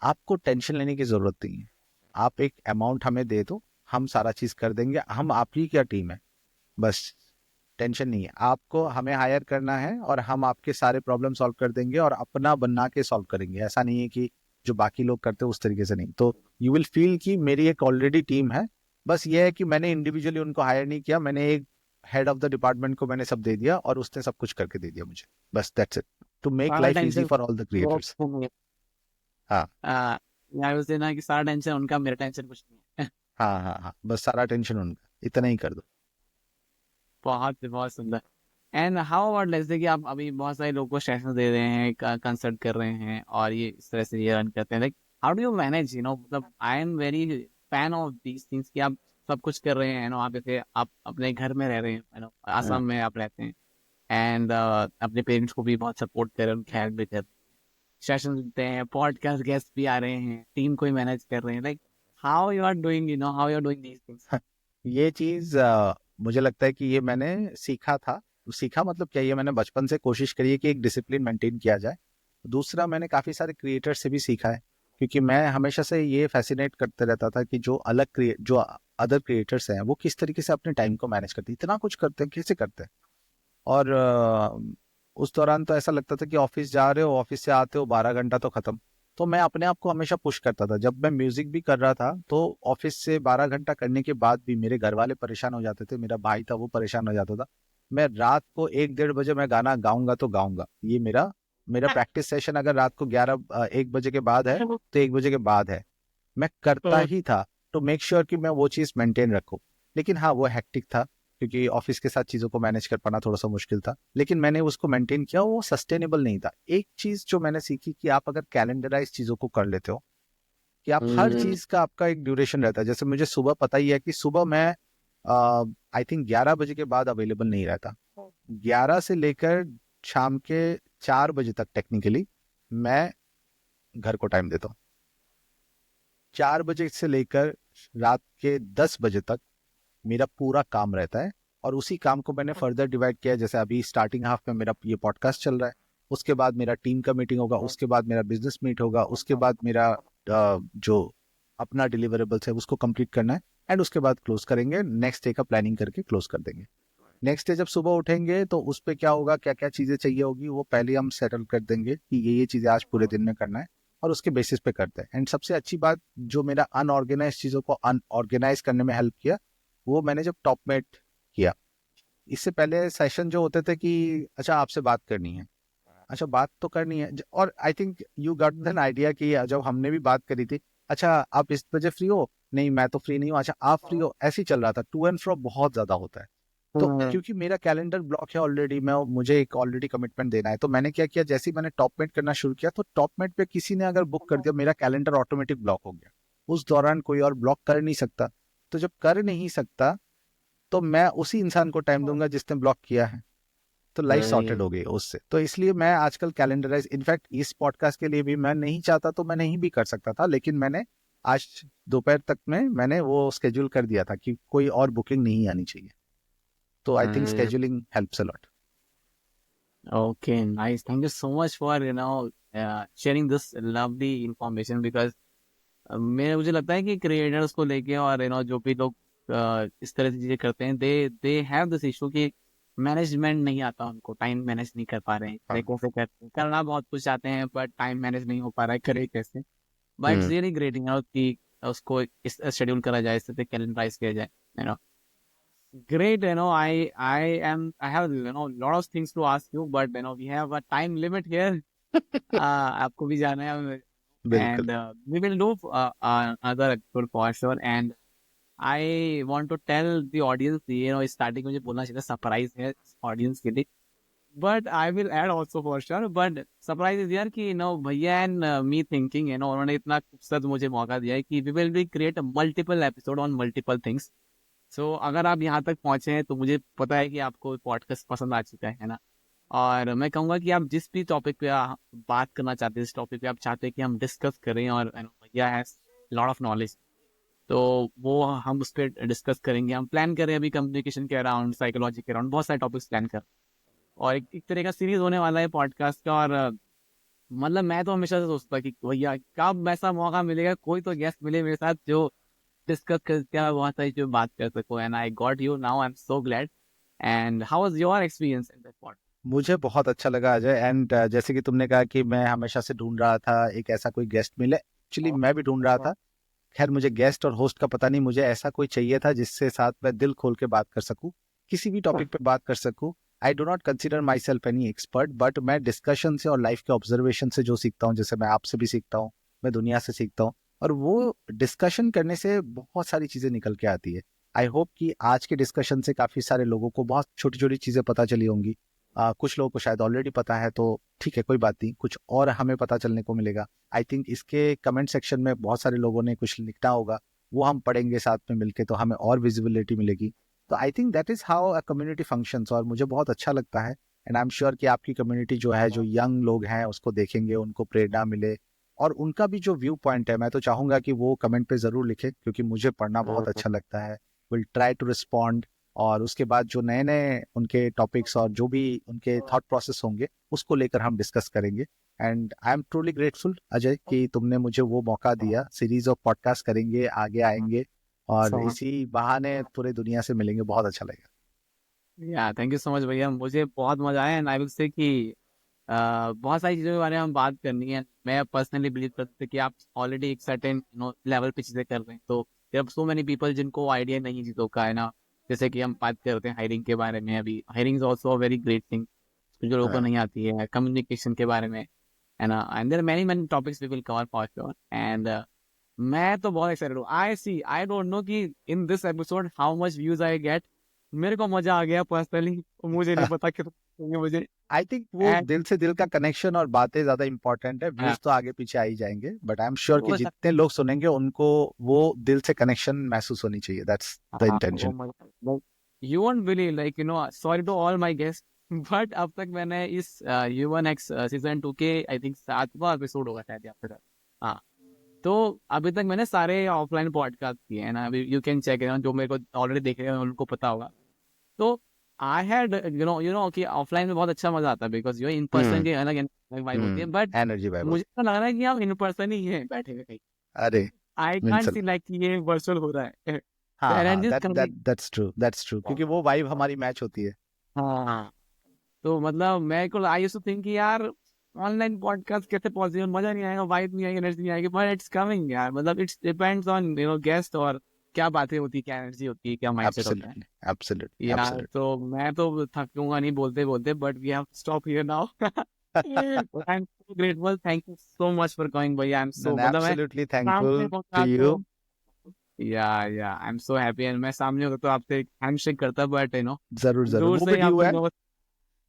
आपको टेंशन लेने की जरूरत नहीं है। आप एक अमाउंट हमें दे दो, हम सारा चीज कर देंगे, हम आप ही क्या टीम है, बस टेंशन नहीं है, आपको हमें हायर करना है और हम आपके सारे प्रॉब्लम सॉल्व कर देंगे और अपना बना के सॉल्व करेंगे। ऐसा नहीं है कि जो बाकी लोग करते हैं उस तरीके से नहीं। तो यू विल फील कि मेरी एक ऑलरेडी टीम है, बस ये है कि मैंने इंडिविजुअली उनको हायर नहीं किया, मैंने एक हेड ऑफ द डिपार्टमेंट को मैंने सब दे दिया और उसने सब कुछ करके दे दिया मुझे, बस दैट्स इट, टू मेक सारा life easy tension for all the creators. हाँ यार उसे ना कि सारा टेंशन उनका, मेरा टेंशन कुछ नहीं है। हाँ हाँ हाँ, बस सारा टेंशन उनका, इतना ही कर दो। बहुत सुंदर। एंड हाउ अबाउट, जैसे कि आप अभी बहुत सारे लोगों को सेशन दे रहे हैं, कंसल्ट कर रहे हैं और ये इस तरह से ये रन करते हैं, like how do you manage, मतलब I am very fan of these things कि आप सब कुछ कर रहे हैं, आप जैसे आप अपने घर में रह रहे हैं, आसाम में आप रहते हैं, एंड अपने पेरेंट्स को भी बहुत सपोर्ट कर रहे हैं, उनकी हेल्प भी कर रहे हैं, सेशन देते हैं, पॉडकास्ट गेस्ट भी आ रहे हैं, टीम को ही मैनेज कर रहे हैं, like how you are doing, how you are doing these things? ये चीज मुझे लगता है कि ये मैंने सीखा था, सीखा मतलब क्या, ये मैंने बचपन से कोशिश करी है कि एक डिसिप्लिन मेंटेन किया जाए। दूसरा, मैंने काफी सारे क्रिएटर से भी सीखा है, क्योंकि मैं हमेशा से ये फैसिनेट करते रहता था कि जो अदर क्रिएटर्स हैं वो किस तरीके से अपने टाइम को मैनेज करते हैं, इतना कुछ करते हैं, कैसे करते हैं। और उस दौरान तो ऐसा लगता था कि ऑफिस जा रहे हो, ऑफिस से आते हो, 12 घंटा तो खत्म। तो मैं अपने आप को हमेशा पुश करता था, जब मैं म्यूजिक भी कर रहा था तो ऑफिस से 12 घंटा करने के बाद भी मेरे घर वाले परेशान हो जाते थे, मेरा भाई था वो परेशान हो जाता था। मैं रात को 1-1:30 बजे मैं गाना गाऊंगा तो गाऊंगा, ये मेरा मेरा प्रैक्टिस सेशन अगर रात को 1 बजे के बाद है तो 1 बजे के बाद है, मैं करता ही था, टू मेक श्योर कि मैं वो चीज मेंटेन रखूं। लेकिन हाँ, वो हेक्टिक था, क्योंकि ऑफिस के साथ चीजों को मैनेज कर पाना थोड़ा सा मुश्किल था, लेकिन मैंने उसको मेंटेन किया, वो सस्टेनेबल नहीं था। एक चीज जो मैंने सीखी कि आप अगर कैलेंडराइज चीजों को कर लेते हो, कि आप हर चीज का आपका एक ड्यूरेशन रहता है। जैसे मुझे सुबह पता ही है कि सुबह मैं आई थिंक 11 बजे के बाद अवेलेबल नहीं रहता, 11 से लेकर शाम के 4 बजे तक टेक्निकली मैं घर को टाइम देता हूँ। 4 बजे से लेकर रात के 10 बजे तक मेरा पूरा काम रहता है, और उसी काम को मैंने फर्दर डिवाइड किया है। जैसे अभी स्टार्टिंग हाफ में मेरा ये पॉडकास्ट चल रहा है, उसके बाद मेरा टीम का मीटिंग होगा, उसके बाद मेरा बिजनेस मीट होगा, उसके बाद मेरा जो अपना डिलीवरेबल्स है उसको कंप्लीट करना है, एंड उसके बाद क्लोज करेंगे, नेक्स्ट डे का प्लानिंग करके क्लोज कर देंगे। नेक्स्ट डे जब सुबह उठेंगे तो उस पर क्या होगा, क्या क्या चीजें चाहिए होगी, वो पहले हम सेटल कर देंगे कि ये चीजें आज पूरे दिन में करना है, और उसके बेसिस पे करते हैं। एंड सबसे अच्छी बात, जो मेरा अनऑर्गेनाइज चीजों को अनऑर्गेनाइज करने में हेल्प किया, वो मैंने जब टॉपमेट किया। इससे पहले सेशन जो होते थे कि अच्छा आपसे बात करनी है, अच्छा बात तो करनी है और आई think you got an idea कि जब हमने भी बात करी थी, अच्छा आप इस बजे फ्री हो, नहीं मैं तो फ्री नहीं हूँ, अच्छा आप फ्री हो, ऐसे ही चल रहा था, टू एंड फ्रो बहुत ज्यादा होता है। तो क्योंकि मेरा कैलेंडर ब्लॉक है ऑलरेडी, मैं मुझे एक ऑलरेडी कमिटमेंट देना है, तो मैंने क्या किया, जैसे ही मैंने टॉपमेट करना शुरू किया तो टॉपमेट पे किसी ने अगर बुक कर दिया, मेरा कैलेंडर ऑटोमेटिक ब्लॉक हो गया। उस दौरान कोई और ब्लॉक कर नहीं सकता, तो जब कर नहीं सकता तो मैं उसी इंसान को टाइम दूंगा जिसने ब्लॉक किया है, तो लाइफ सॉर्टेड हो गई उससे। तो इसलिए मैं आजकल कैलेंडराइज, इनफैक्ट इस पॉडकास्ट के लिए भी मैं नहीं चाहता तो मैं नहीं भी कर सकता था, लेकिन मैंने आज दोपहर तक में मैंने वो स्केड्यूल कर दिया था कि कोई और बुकिंग नहीं आनी चाहिए। तो I think scheduling helps a lot. Okay, nice. Thank you so much for sharing this lovely information because मुझे लगता है कि क्रिएटर्स को लेके और जो भी लोग इस तरह की चीजें करते हैं, दे हैव दिस इशू कि मैनेजमेंट नहीं आता उनको, टाइम मैनेज नहीं कर पा रहे हैं, कैसे करते हैं, करना बहुत कुछ चाहते हैं बट टाइम मैनेज नहीं हो पा रहा है, करे कैसे। बट इट्स रियली ग्रेट कि उसको इस शेड्यूल करा जाए, इस तरह कैलेंडराइज किया जाए, Great, I have, lot of things to ask you, but, we have a time limit here. आपको भी जाना है, बिल्कुल। and we will do another episode for sure. And I want to tell the audience, starting मुझे बोलना चाहिए, surprise है audience के लिए, but I will add also for sure. But surprise is यार कि भैया and me thinking, उन्होंने इतना खूबसूरत मुझे मौका दिया है कि we will be create a multiple episode on multiple things. सो अगर आप यहाँ तक पहुंचे हैं तो मुझे पता है कि आपको पॉडकास्ट पसंद आ चुका है ना। और मैं कहूँगा कि आप जिस भी टॉपिक पे बात करना चाहते हैं, इस टॉपिक पे आप चाहते हैं कि हम डिस्कस करें, और भैया हैज लॉट ऑफ नॉलेज, तो वो हम उस पर डिस्कस करेंगे। हम प्लान कर रहे हैं अभी कम्युनिकेशन के अराउंड, साइकोलॉजी के अराउंड, बहुत सारे टॉपिक्स प्लान कर, और एक तरह का सीरीज होने वाला है पॉडकास्ट का। और मतलब मैं तो हमेशा से सोचता कि भैया कब ऐसा मौका मिलेगा, कोई तो गेस्ट मिले मेरे साथ जो डिस्कस करके बहुत सारी जो बात कर सको, and I got you now, I am so glad. And how was your experience in that podcast? मुझे बहुत अच्छा लगा अजय, एंड जैसे कि तुमने कहा कि मैं हमेशा से ढूंढ रहा था एक ऐसा कोई गेस्ट मिले, एक्चुअली मैं भी ढूंढ रहा था। खैर मुझे गेस्ट और होस्ट का पता नहीं, मुझे ऐसा कोई चाहिए था जिससे साथ मैं दिल खोल के बात कर सकूं, किसी भी टॉपिक पे बात कर सकूं। I do not consider my self any expert, but मैं डिस्कशन से और लाइफ के ऑब्जर्वेशन से जो सीखता हूँ, जैसे मैं आपसे भी सीखता हूँ, मैं दुनिया से सीखता हूँ, और वो डिस्कशन करने से बहुत सारी चीजें निकल के आती है। आई होप कि आज के डिस्कशन से काफी सारे लोगों को बहुत छोटी छोटी चीजें पता चली होंगी। कुछ लोगों को शायद ऑलरेडी पता है, तो ठीक है कोई बात नहीं, कुछ और हमें पता चलने को मिलेगा। आई थिंक इसके कमेंट सेक्शन में बहुत सारे लोगों ने कुछ लिखना होगा, वो हम पढ़ेंगे साथ में मिलके, तो हमें और विजिबिलिटी मिलेगी। तो I think that is how a community functions, और मुझे बहुत अच्छा लगता है। एंड आई एम श्योर कि आपकी कम्युनिटी जो है, जो यंग लोग हैं उसको देखेंगे, उनको प्रेरणा मिले, और उनका भी जो व्यू पॉइंट है मैं तो चाहूंगा कि वो कमेंट पे जरूर लिखे, क्योंकि मुझे पढ़ना बहुत अच्छा लगता है। विल ट्राई टू रिस्पॉन्ड, और उसके बाद जो नए नए उनके टॉपिक्स और जो भी उनके थॉट प्रोसेस होंगे उसको लेकर हम डिस्कस करेंगे। And I am truly grateful Ajay कि तुमने मुझे वो मौका दिया। सीरीज ऑफ पॉडकास्ट करेंगे, आगे आएंगे, और इसी बहाने पूरे दुनिया से मिलेंगे, बहुत अच्छा लगेगा। या थैंक यू सो मच भैया, मुझे बहुत मजा आया। एंड आई विल से कि बहुत सारी चीज़ों के बारे में हम बात करनी है। मैं पर्सनली बिलीव करता हूँ कि आप ऑलरेडी एक सर्टेन लेवल पे चीज़ें कर रहे हैं, तो जब सो मेनी पीपल जिनको आइडिया नहीं चीज़ों का, है ना, जैसे कि हम बात करते हैं हायरिंग के बारे में, अभी hiring is also a very great thing जो लोगों को नहीं आती है, कम्युनिकेशन के बारे में, है ना, and there many many topics we will cover for sure. एंड मैं तो बहुत एक्साइटेड हूँ। आई डोंट नो कि in this episode how much views I get. मेरे को मजा आ गया पर्सनली, मुझे नहीं पता कि मुझे। आई थिंक वो दिल से दिल का कनेक्शन और बातें ज्यादा इंपॉर्टेंट है, व्यूज तो आगे पीछे आ ही जाएंगे, बट आई एम श्योर कि जितने लोग सुनेंगे उनको वो दिल से कनेक्शन महसूस होनी चाहिए। That's the intention. You won't believe, like, sorry to all my guests, but अब तक मैंने इस Human X सीजन 2 के आई थिंक 7वां एपिसोड होगा शायद आपके साथ। हाँ, तो अभी तक मैंने सारे ऑफलाइन पॉडकास्ट किए हैं ना, अभी यू कैन चेक, जो मेरे को ऑलरेडी देख रहे हैं उनको पता होगा। तो आई हैड कि ऑफलाइन में बहुत अच्छा मजा आता है, बिकॉज इन पर्सन की अलग वाइब होती है, बट एनर्जी वाइब। मुझे तो लग रहा है कि आप इन पर्सन ही है बैठे हुए कहीं। अरे आई कांट सी लाइक ये वर्चुअल हो रहा है। हाँ हाँ, एनर्जी दैट्स ट्रू, क्योंकि वो वाइब हमारी मैच होती है। हाँ, तो मतलब मैं को आई यूज्ड टू थिंक कि यार ऑनलाइन पॉडकास्ट कैसे पॉसिबल, मजा नहीं आएगा, वाइब नहीं आएगी, एनर्जी नहीं आएगी, बट इट्स कमिंग यार। मतलब इट्स डिपेंड्स ऑन गेस्ट, और क्या बातें होती है, क्या एनर्जी होती है, क्या माइंडसेट होता है एब्सोल्युटली यार। तो मैं तो थकूंगा नहीं बोलते बोलते, but we have stop here now. I'm so grateful. Thank you so much for coming, भैया. I'm so And मतलब मैं absolutely सामने thankful होता to तो you. I'm so happy and मैं सामने होता तो आपसे हैंडशेक करता, but जरूर जरूर, दूर वो से भी ही ड्यू आपको है. नमस्ते.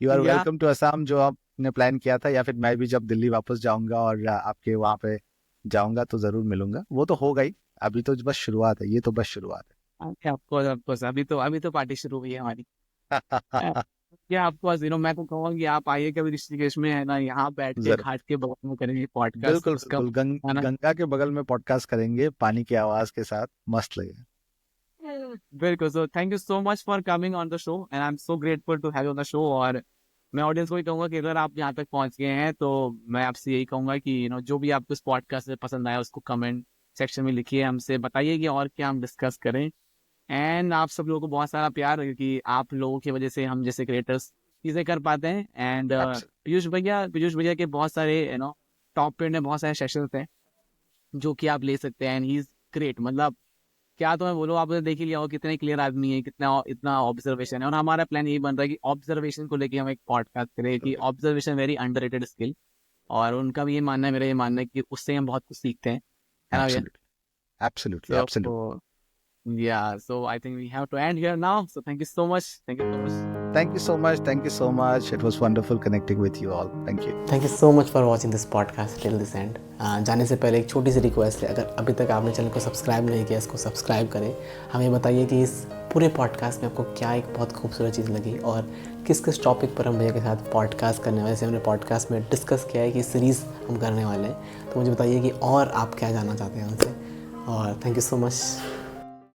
यू आर या वेलकम टू असम, जो आपने प्लान किया था, या फिर मैं भी जब दिल्ली वापस जाऊंगा और आपके वहां पे जाऊंगा तो जरूर मिलूंगा. वो तो होगा ही. अभी तो बस शुरुआत है, ये तो बस शुरुआत ऑफकोर्स अभी तो पार्टी शुरू हुई है हमारी. है. या आपको मैं तो कहूँगा कि आप आइए कभी ऋषिकेश में, है ना, यहाँ बैठ के जरूर, घाट के बगल में करेंगे पॉडकास्ट बिल्कुल उसका, बिल्कुल. है ना. गंगा के बगल में पॉडकास्ट करेंगे पानी की आवाज के साथ, मस्त लगेगा. बिल्कुल. So thank you so much for coming on the show and I am so grateful to have you on the show. और मैं ऑडियंस को भी कहूंगा कि अगर आप यहाँ तक पहुंच गए हैं तो मैं आपसे यही कहूंगा कि जो भी आपको इस पॉडकास्ट में पसंद आया उसको कमेंट सेक्शन में लिखिए, हमसे बताइए कि और क्या हम डिस्कस करें. एंड आप सब लोगों को बहुत सारा प्यार, क्योंकि आप लोगों की वजह से हम जैसे क्रिएटर्स चीजें कर पाते हैं. And Absolutely. पीयूष भैया के बहुत सारे टॉप पेड में बहुत सारे सेशंस हैं जो कि आप ले सकते हैं. And he is great. मतलब क्या तो मैं बोलूँ, आपने देख ही लिया हो कितने क्लियर आदमी है, कितना इतना ऑब्जर्वेशन है. और हमारा प्लान यही बन रहा है कि ऑब्जर्वेशन को लेके हम एक पॉडकास्ट करें, कि ऑब्जर्वेशन वेरी अंडररेटेड स्किल. और उनका भी ये मानना है, मेरा ये मानना है कि उससे हम बहुत कुछ सीखते हैं, है ना भैया. Absolutely. Absolutely. So so I think we have to end here now. So thank you so much. Thank you so much. Thank you so much. Thank you so much. It was wonderful connecting with you all. Thank you. Thank you so much for watching this podcast till this and. जाने से पहले एक छोटी सी request है, अगर अभी तक आपने चैनल को सब्सक्राइब नहीं किया, इसको सब्सक्राइब करें. हमें बताइए कि इस पूरे पॉडकास्ट में आपको क्या एक बहुत खूबसूरत चीज़ लगी और किस किस टॉपिक पर हम भैया के साथ पॉडकास्ट करने वाले. जैसे हमने पॉडकास्ट में डिस्कस किया है कि सीरीज़ हम करने वाले हैं, तो मुझे बताइए कि और आप क्या जानना चाहते हैं हमसे. और थैंक यू सो मच.